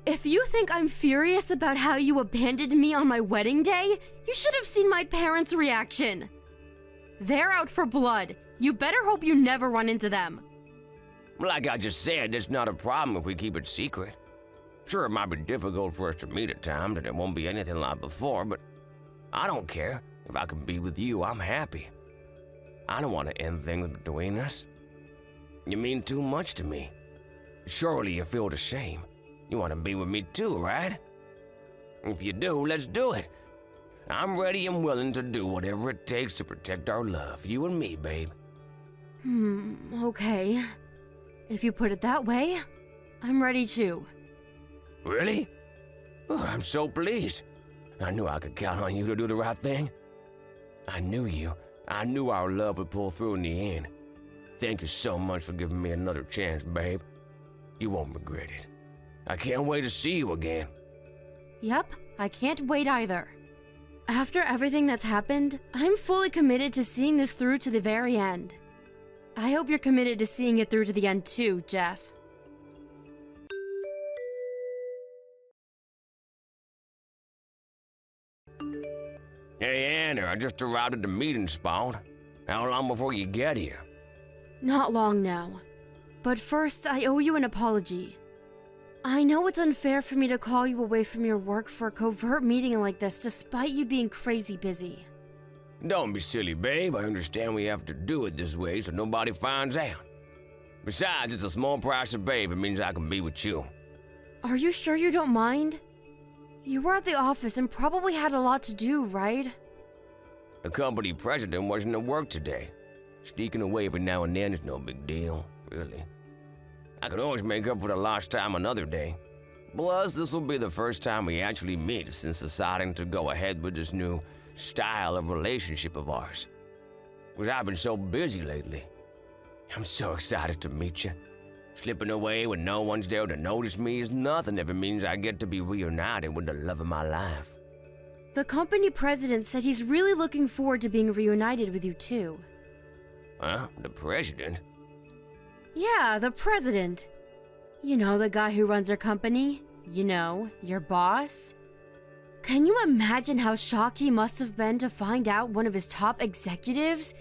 If you think I'm furious about how you abandoned me on my wedding day, you should have seen my parents' reaction. They're out for blood. You better hope you never run into them. Like I just said, it's not a problem if we keep it secret. Sure, it might be difficult for us to meet at times, and it won't be anything like before, but I don't care. If I can be with you, I'm happy. I don't want to end things between us. You mean too much to me. Surely you feel the same. You want to be with me too, right? If you do, let's do it. I'm ready and willing to do whatever it takes to protect our love, you and me, babe. Okay. If you put it that way, I'm ready too. Really? Oh, I'm so pleased. I knew I could count on you to do the right thing. I knew you. I knew our love would pull through in the end. Thank you so much for giving me another chance, babe. You won't regret it. I can't wait to see you again. Yep, I can't wait either. After everything that's happened, I'm fully committed to seeing this through to the very end. I hope you're committed to seeing it through to the end too, Jeff. Hey, Anna, I just arrived at the meeting spot. How long before you get here? Not long now. But first, I owe you an apology. I know it's unfair for me to call you away from your work for a covert meeting like this despite you being crazy busy. Don't be silly, babe. I understand we have to do it this way so nobody finds out. Besides, it's a small price to pay if it means I can be with you. Are you sure you don't mind? You were at the office and probably had a lot to do, right? The company president wasn't at work today. Sneaking away every now and then is no big deal, really. I could always make up for the lost time another day. Plus, this will be the first time we actually meet since deciding to go ahead with this new style of relationship of ours. Because I've been so busy lately. I'm so excited to meet you. Slipping away when no one's there to notice me is nothing if it means I get to be reunited with the love of my life. The company president said he's really looking forward to being reunited with you too. Huh? The president? Yeah, the president. You know, the guy who runs our company? You know, your boss? Can you imagine how shocked he must have been to find out one of his top executives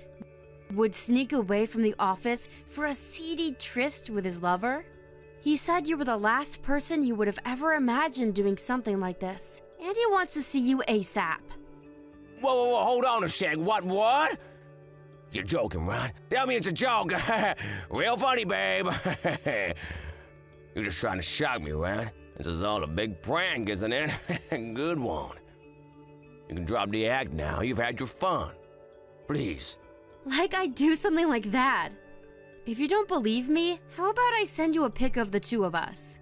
would sneak away from the office for a seedy tryst with his lover? He said you were the last person he would have ever imagined doing something like this, and he wants to see you ASAP. Whoa, hold on a sec. What? You're joking, right? Tell me it's a joke. Real funny, babe. You're just trying to shock me, right? This is all a big prank, isn't it? Good one. You can drop the act now. You've had your fun. Please. Like I'd do something like that. If you don't believe me, how about I send you a pic of the two of us?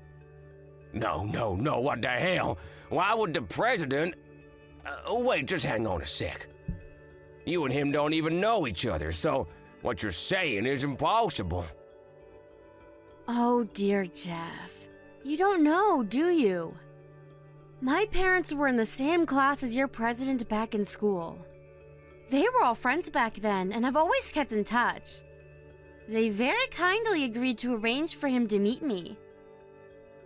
No, what the hell? Why would the president... wait, just hang on a sec. You and him don't even know each other, so what you're saying is impossible. Oh dear, Jeff. You don't know, do you? My parents were in the same class as your president back in school. They were all friends back then and have always kept in touch. They very kindly agreed to arrange for him to meet me.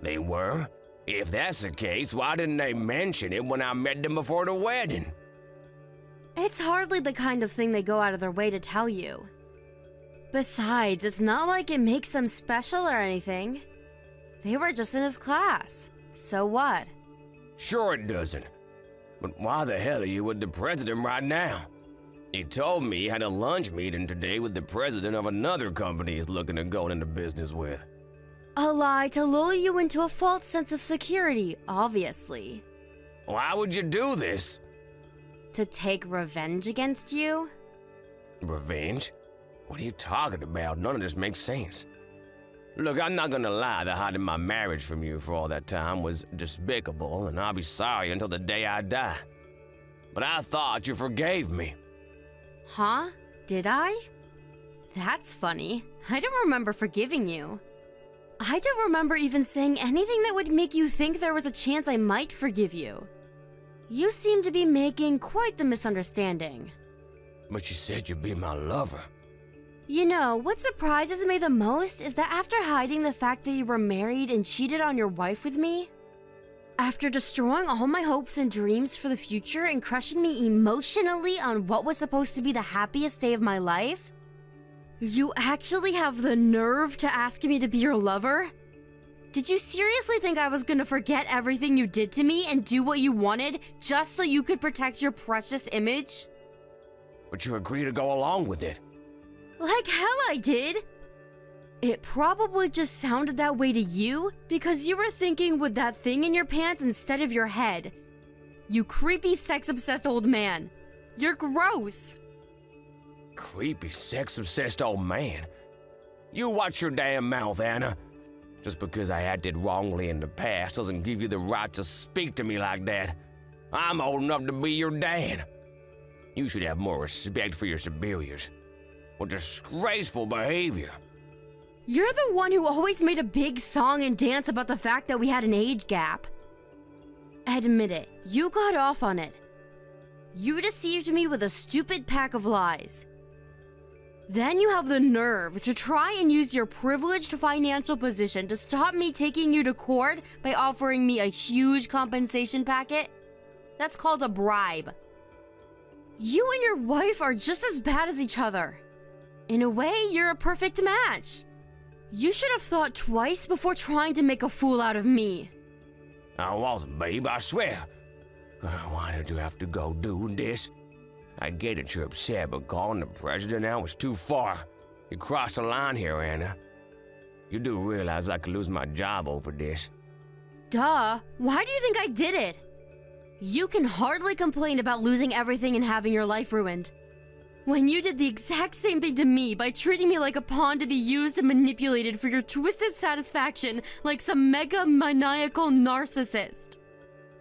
They were? If that's the case, why didn't they mention it when I met them before the wedding? It's hardly the kind of thing they go out of their way to tell you. Besides, it's not like it makes them special or anything. They were just in his class. So what? Sure it doesn't. But why the hell are you with the president right now? He told me he had a lunch meeting today with the president of another company he's looking to go into business with. A lie to lull you into a false sense of security, obviously. Why would you do this? To take revenge against you? Revenge? What are you talking about? None of this makes sense. Look, I'm not gonna lie that hiding my marriage from you for all that time was despicable, and I'll be sorry until the day I die. But I thought you forgave me. Huh? Did I? That's funny. I don't remember forgiving you. I don't remember even saying anything that would make you think there was a chance I might forgive you. You seem to be making quite the misunderstanding. But you said you'd be my lover. You know, what surprises me the most is that after hiding the fact that you were married and cheated on your wife with me, after destroying all my hopes and dreams for the future and crushing me emotionally on what was supposed to be the happiest day of my life, you actually have the nerve to ask me to be your lover? Did you seriously think I was gonna forget everything you did to me and do what you wanted just so you could protect your precious image? But you agreed to go along with it. Like hell I did! It probably just sounded that way to you because you were thinking with that thing in your pants instead of your head. You creepy sex-obsessed old man. You're gross! Creepy, sex-obsessed old man. You watch your damn mouth, Anna. Just because I acted wrongly in the past doesn't give you the right to speak to me like that. I'm old enough to be your dad. You should have more respect for your superiors. What disgraceful behavior. You're the one who always made a big song and dance about the fact that we had an age gap. Admit it, you got off on it. You deceived me with a stupid pack of lies. Then you have the nerve to try and use your privileged financial position to stop me taking you to court by offering me a huge compensation packet? That's called a bribe. You and your wife are just as bad as each other. In a way, you're a perfect match. You should have thought twice before trying to make a fool out of me. I wasn't, babe, I swear. Why did you have to go do this? I get that you're upset, but calling the president out was too far. You crossed the line here, Anna. You do realize I could lose my job over this. Duh. Why do you think I did it? You can hardly complain about losing everything and having your life ruined, when you did the exact same thing to me by treating me like a pawn to be used and manipulated for your twisted satisfaction like some mega maniacal narcissist.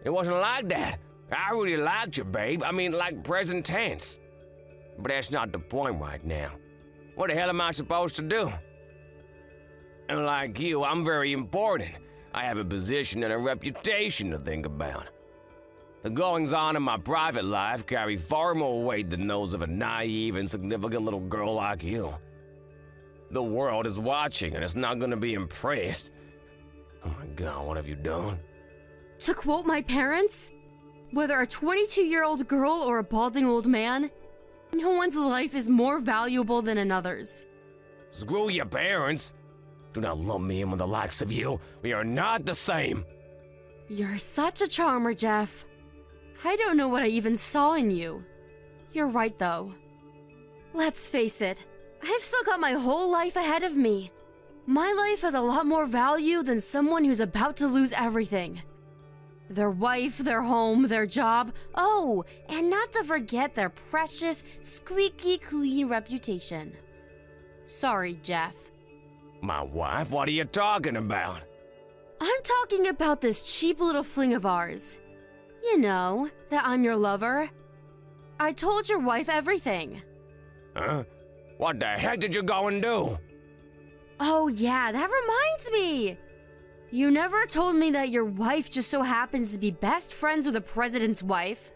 It wasn't like that. I really liked you, babe. I mean, like present tense. But that's not the point right now. What the hell am I supposed to do? And like you, I'm very important. I have a position and a reputation to think about. The goings-on in my private life carry far more weight than those of a naive, insignificant little girl like you. The world is watching, and it's not gonna be impressed. Oh my God, what have you done? To quote my parents, whether a 22-year-old girl or a balding old man, no one's life is more valuable than another's. Screw your parents. Do not lump me in with the likes of you. We are not the same. You're such a charmer, Jeff. I don't know what I even saw in you. You're right, though. Let's face it, I've still got my whole life ahead of me. My life has a lot more value than someone who's about to lose everything. Their wife, their home, their job. Oh, and not to forget their precious, squeaky clean reputation. Sorry, Jeff. My wife? What are you talking about? I'm talking about this cheap little fling of ours. You know, that I'm your lover. I told your wife everything. Huh? What the heck did you go and do? Oh yeah, that reminds me. You never told me that your wife just so happens to be best friends with the president's wife.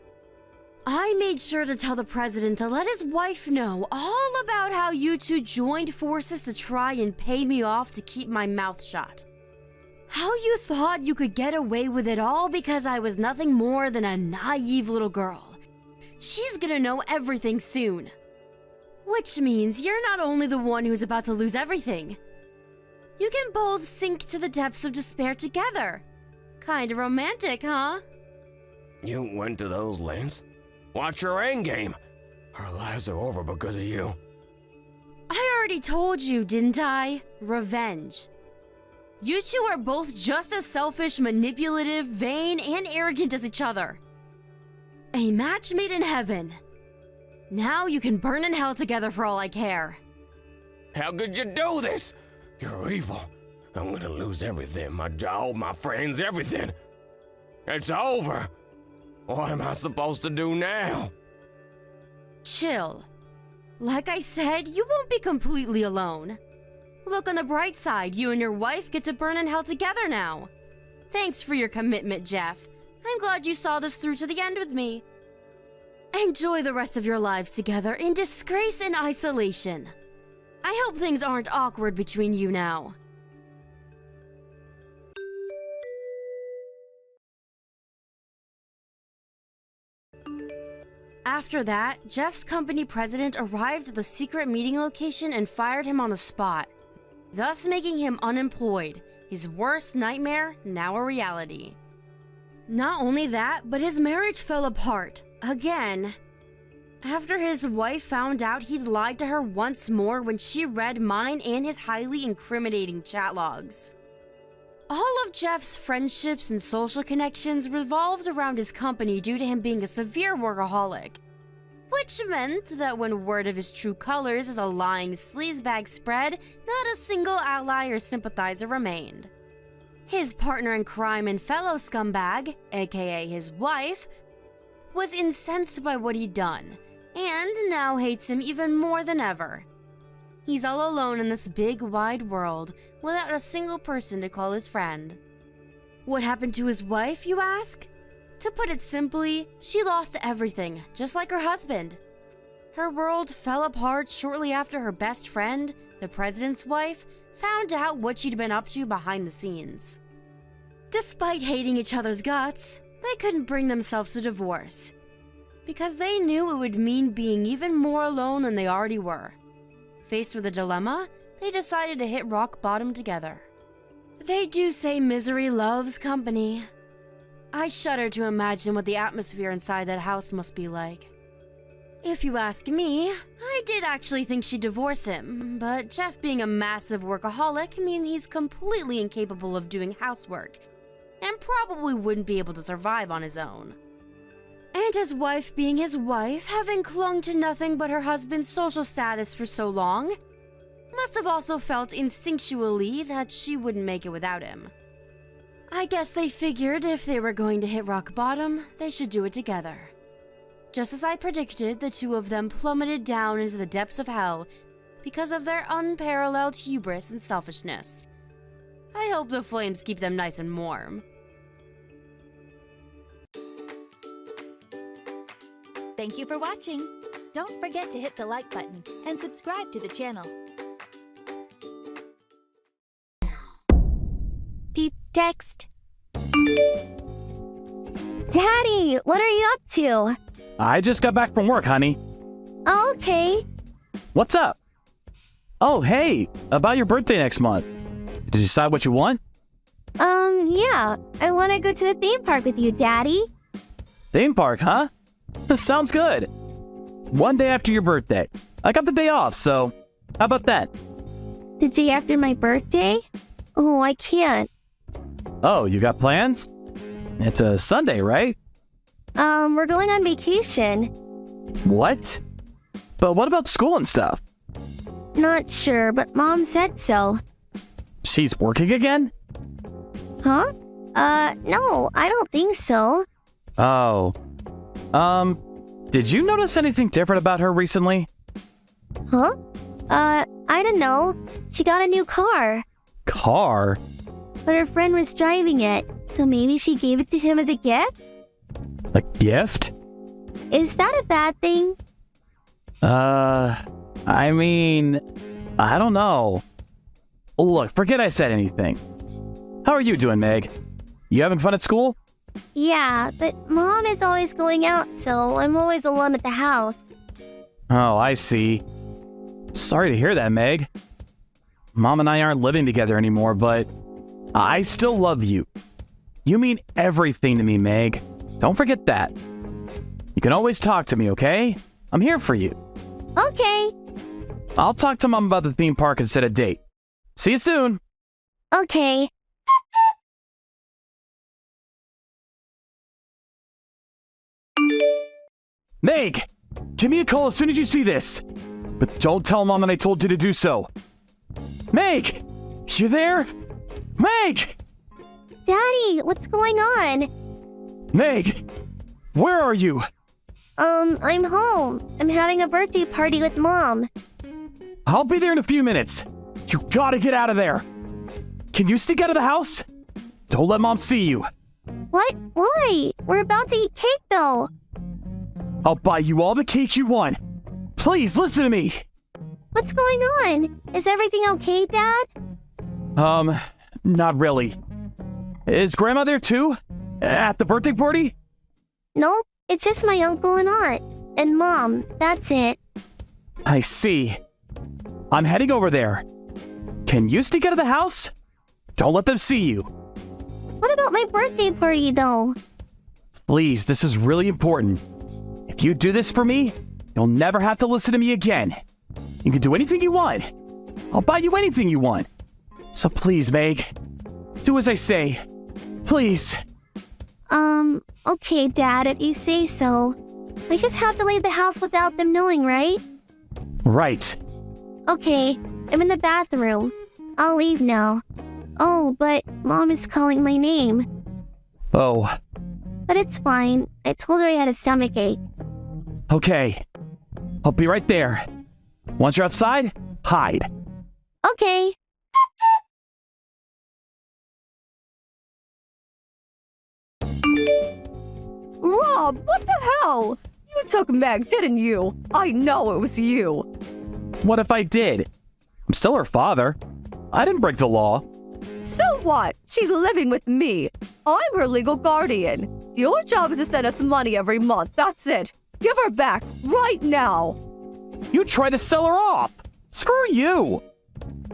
I made sure to tell the president to let his wife know all about how you two joined forces to try and pay me off to keep my mouth shut. How you thought you could get away with it all because I was nothing more than a naive little girl. She's gonna know everything soon. Which means you're not only the one who's about to lose everything. You can both sink to the depths of despair together. Kinda romantic, huh? You went to those lengths? Watch your endgame. Our lives are over because of you. I already told you, didn't I? Revenge. You two are both just as selfish, manipulative, vain, and arrogant as each other. A match made in heaven. Now you can burn in hell together for all I care. How could you do this? You're evil. I'm gonna lose everything. My job, my friends, everything. It's over. What am I supposed to do now? Chill. Like I said, you won't be completely alone. Look on the bright side, you and your wife get to burn in hell together now. Thanks for your commitment, Jeff. I'm glad you saw this through to the end with me. Enjoy the rest of your lives together in disgrace and isolation. I hope things aren't awkward between you now. After that, Jeff's company president arrived at the secret meeting location and fired him on the spot, thus making him unemployed, his worst nightmare now a reality. Not only that, but his marriage fell apart, again. After his wife found out he'd lied to her once more when she read mine and his highly incriminating chat logs. All of Jeff's friendships and social connections revolved around his company due to him being a severe workaholic, which meant that when word of his true colors as a lying sleazebag spread, not a single ally or sympathizer remained. His partner in crime and fellow scumbag, aka his wife, was incensed by what he'd done, and now hates him even more than ever. He's all alone in this big, wide world, without a single person to call his friend. What happened to his wife, you ask? To put it simply, she lost everything, just like her husband. Her world fell apart shortly after her best friend, the president's wife, found out what she'd been up to behind the scenes. Despite hating each other's guts, they couldn't bring themselves to divorce, because they knew it would mean being even more alone than they already were. Faced with a dilemma, they decided to hit rock bottom together. They do say misery loves company. I shudder to imagine what the atmosphere inside that house must be like. If you ask me, I did actually think she'd divorce him, but Jeff being a massive workaholic means he's completely incapable of doing housework, and probably wouldn't be able to survive on his own. And his wife being his wife, having clung to nothing but her husband's social status for so long, must have also felt instinctually that she wouldn't make it without him. I guess they figured if they were going to hit rock bottom, they should do it together. Just as I predicted, the two of them plummeted down into the depths of hell because of their unparalleled hubris and selfishness. I hope the flames keep them nice and warm. Thank you for watching. Don't forget to hit the like button and subscribe to the channel. Deep text. Daddy, what are you up to? I just got back from work, honey. Oh, okay. What's up? Oh, hey, about your birthday next month. Did you decide what you want? Yeah. I want to go to the theme park with you, Daddy. Theme park, huh? Sounds good. One day after your birthday. I got the day off, so how about that? The day after my birthday? Oh, I can't. Oh, you got plans? It's a Sunday, right? We're going on vacation. What? But what about school and stuff? Not sure, but Mom said so. She's working again? Huh? No, I don't think so. Oh. Did you notice anything different about her recently? Huh? I don't know. She got a new car, Car? but her friend was driving it, so maybe she gave it to him as a gift? A gift? Is that a bad thing? I mean, I don't know. Look, forget I said anything. How are you doing, Meg? You having fun at school? Yeah, but Mom is always going out, so I'm always alone at the house. Oh, I see. Sorry to hear that, Meg. Mom and I aren't living together anymore, but I still love you. You mean everything to me, Meg. Don't forget that. You can always talk to me, okay? I'm here for you. Okay. I'll talk to Mom about the theme park and set a date. See you soon. Okay. Meg! Give me a call as soon as you see this. But don't tell Mom that I told you to do so. Meg! You there? Meg! Daddy, what's going on? Meg! Where are you? I'm home. I'm having a birthday party with Mom. I'll be there in a few minutes. You gotta get out of there. Can you sneak out of the house? Don't let Mom see you. What? Why? We're about to eat cake, though. I'll buy you all the cake you want. Please, listen to me. What's going on? Is everything okay, Dad? Not really. Is Grandma there too? At the birthday party? Nope. It's just my uncle and aunt. And Mom. That's it. I see. I'm heading over there. Can you sneak out of the house? Don't let them see you. What about my birthday party, though? Please, this is really important. If you do this for me, you'll never have to listen to me again. You can do anything you want. I'll buy you anything you want. So please, Meg, do as I say. Please. Okay, Dad, if you say so. I just have to leave the house without them knowing, right? Right. Okay, I'm in the bathroom. I'll leave now. Oh, but Mom is calling my name. Oh, But it's fine. I told her I had a stomachache. okay. I'll be right there. Once you're outside, hide. Okay. Rob, what the hell? You took Meg, didn't you? I know it was you. What if I did? I'm still her father. I didn't break the law. So what? She's living with me. I'm her legal guardian. Your job is to send us money every month. That's it. Give her back right now. You tried to sell her off. Screw you.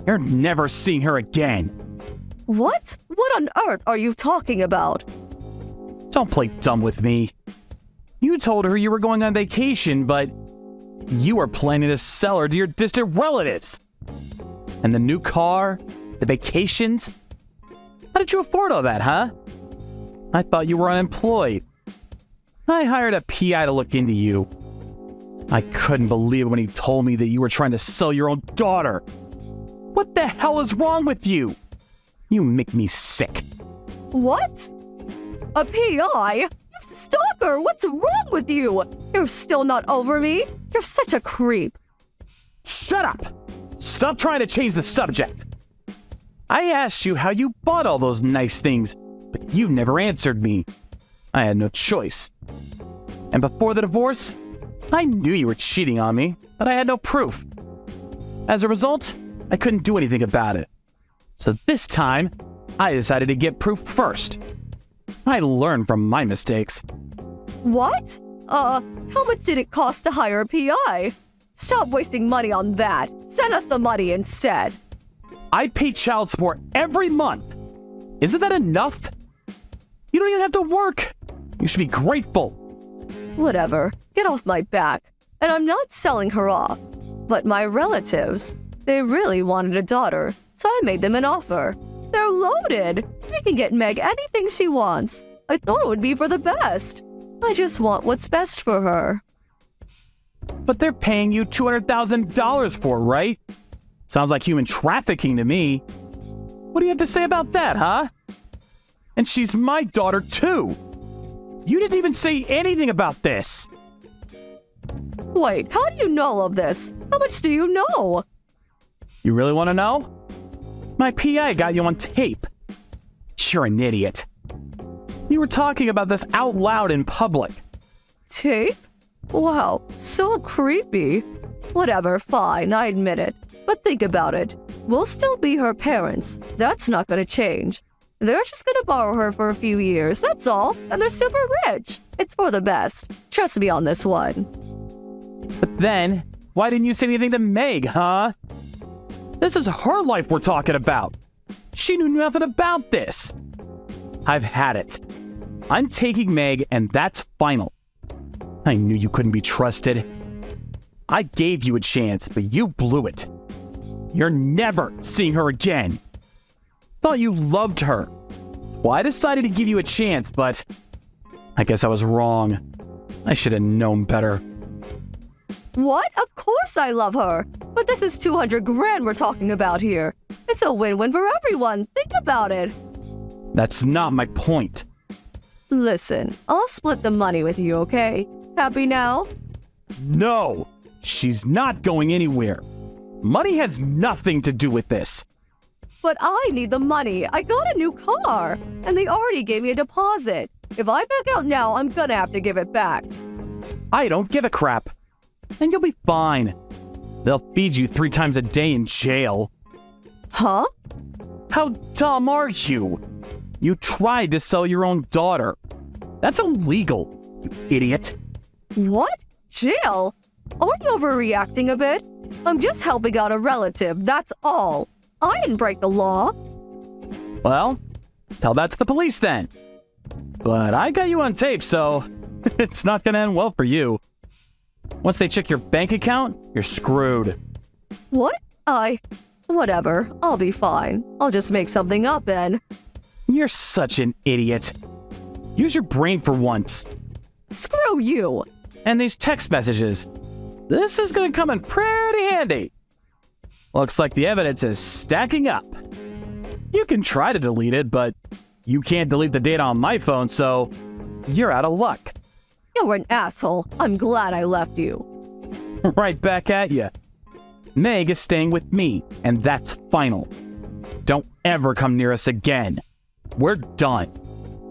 You're never seeing her again. What? What on earth are you talking about? Don't play dumb with me. You told her you were going on vacation, but you were planning to sell her to your distant relatives. And the new car, the vacations. How did you afford all that, huh? I thought you were unemployed. I hired a PI to look into you. I couldn't believe it when he told me that you were trying to sell your own daughter. What the hell is wrong with you? You make me sick. What? A PI? You stalker! What's wrong with you? You're still not over me? You're such a creep. Shut up! Stop trying to change the subject. I asked you how you bought all those nice things, but you never answered me. I had no choice. And before the divorce, I knew you were cheating on me, but I had no proof. As a result, I couldn't do anything about it. So this time, I decided to get proof first. I learned from my mistakes. What? How much did it cost to hire a PI? Stop wasting money on that. Send us the money instead. I pay child support every month. Isn't that enough? You don't even have to work. You should be grateful. Whatever. Get off my back. And I'm not selling her off. But my relatives, they really wanted a daughter, so I made them an offer. They're loaded. They can get Meg anything she wants. I thought it would be for the best. I just want what's best for her. But they're paying you $200,000 for, right? Sounds like human trafficking to me. What do you have to say about that, huh? And she's my daughter, too. You didn't even say anything about this. Wait, how do you know all of this? How much do you know? You really want to know? My PI got you on tape. You're an idiot. You were talking about this out loud in public. Tape? Wow, so creepy. Whatever, fine, I admit it. But think about it. We'll still be her parents. That's not gonna change. They're just gonna borrow her for a few years, that's all. And they're super rich. It's for the best. Trust me on this one. But then, why didn't you say anything to Meg, huh? This is her life we're talking about. She knew nothing about this. I've had it. I'm taking Meg, and that's final. I knew you couldn't be trusted. I gave you a chance, but you blew it. You're never seeing her again. Thought you loved her. Well, I decided to give you a chance, but I guess I was wrong. I should have known better. What? Of course I love her. But this is 200 grand we're talking about here. It's a win-win for everyone. Think about it. That's not my point. Listen, I'll split the money with you, okay? Happy now? No, she's not going anywhere. Money has nothing to do with this. But I need the money. I got a new car, and they already gave me a deposit. If I back out now, I'm gonna have to give it back. I don't give a crap. And you'll be fine. They'll feed you 3 times a day in jail. Huh? How dumb are you? You tried to sell your own daughter. That's illegal, you idiot. What? Jail? Aren't you overreacting a bit? I'm just helping out a relative, that's all. I didn't break the law. Well, tell that to the police then. But I got you on tape, so it's not gonna end well for you. Once they check your bank account, you're screwed. What? Whatever. I'll be fine. I'll just make something up then. You're such an idiot. Use your brain for once. Screw you. And these text messages. This is gonna come in pretty handy. Looks like the evidence is stacking up. You can try to delete it, but you can't delete the data on my phone, so you're out of luck. You're an asshole. I'm glad I left you. Right back at you. Meg is staying with me, and that's final. Don't ever come near us again. We're done.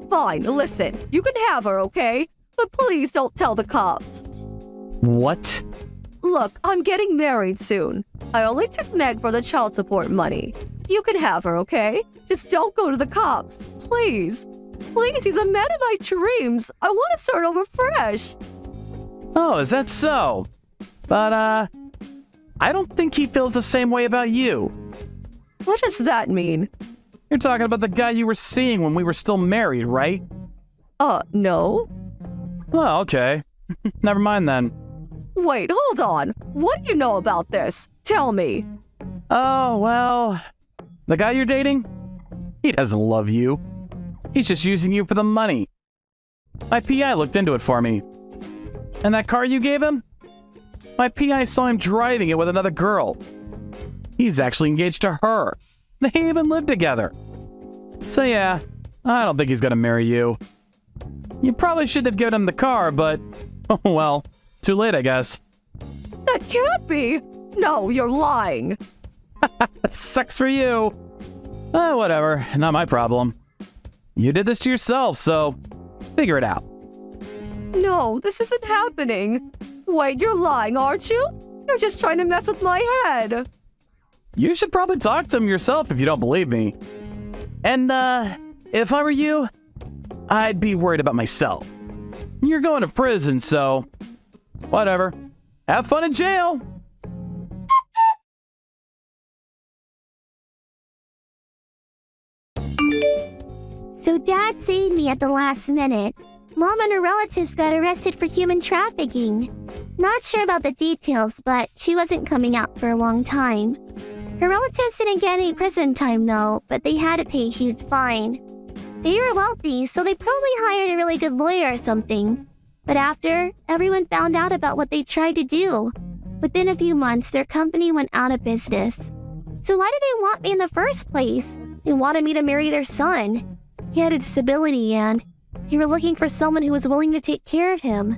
Fine, listen. You can have her, okay? But please don't tell the cops. What? Look, I'm getting married soon. I only took Meg for the child support money. You can have her, okay? Just don't go to the cops. Please. Please, he's the man of my dreams. I want to start over fresh. Oh, is that so? But, I don't think he feels the same way about you. What does that mean? You're talking about the guy you were seeing when we were still married, right? No. Oh, okay. Never mind then. Wait, hold on. What do you know about this? Tell me. Oh, well, the guy you're dating? He doesn't love you. He's just using you for the money. My PI looked into it for me. And that car you gave him? My PI saw him driving it with another girl. He's actually engaged to her. They even live together. So yeah, I don't think he's gonna marry you. You probably shouldn't have given him the car, but, oh well, too late, I guess. That can't be. No, you're lying. Sucks for you. Whatever, not my problem. You did this to yourself, so figure it out. No, this isn't happening. Wait, you're lying, aren't you? You're just trying to mess with my head. You should probably talk to him yourself if you don't believe me. And, if I were you, I'd be worried about myself. You're going to prison, so whatever. Have fun in jail. So Dad saved me at the last minute. Mom and her relatives got arrested for human trafficking. Not sure about the details, but she wasn't coming out for a long time. Her relatives didn't get any prison time though, but they had to pay a huge fine. They were wealthy, so they probably hired a really good lawyer or something. But after, everyone found out about what they tried to do. Within a few months, their company went out of business. So why did they want me in the first place? They wanted me to marry their son. He had a disability and they were looking for someone who was willing to take care of him.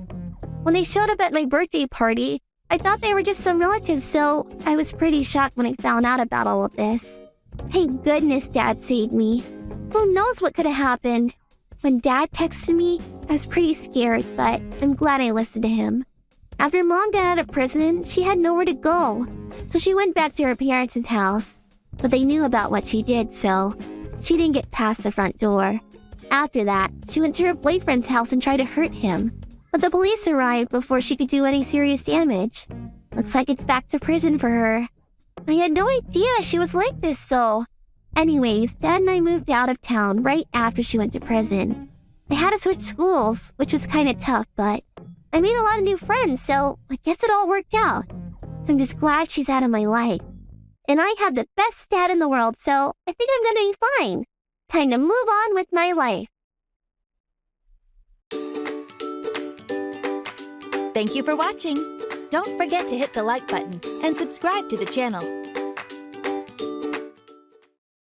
When they showed up at my birthday party, I thought they were just some relatives, so I was pretty shocked when I found out about all of this. Thank goodness Dad saved me. Who knows what could have happened? When Dad texted me, I was pretty scared, but I'm glad I listened to him. After Mom got out of prison, she had nowhere to go, so she went back to her parents' house. But they knew about what she did, so she didn't get past the front door. After that, she went to her boyfriend's house and tried to hurt him. But the police arrived before she could do any serious damage. Looks like it's back to prison for her. I had no idea she was like this, though. Anyways, Dad and I moved out of town right after she went to prison. I had to switch schools, which was kind of tough, but I made a lot of new friends, so I guess it all worked out. I'm just glad she's out of my life. And I have the best dad in the world, so I think I'm gonna be fine. Time to move on with my life. Thank you for watching. Don't forget to hit the like button and subscribe to the channel.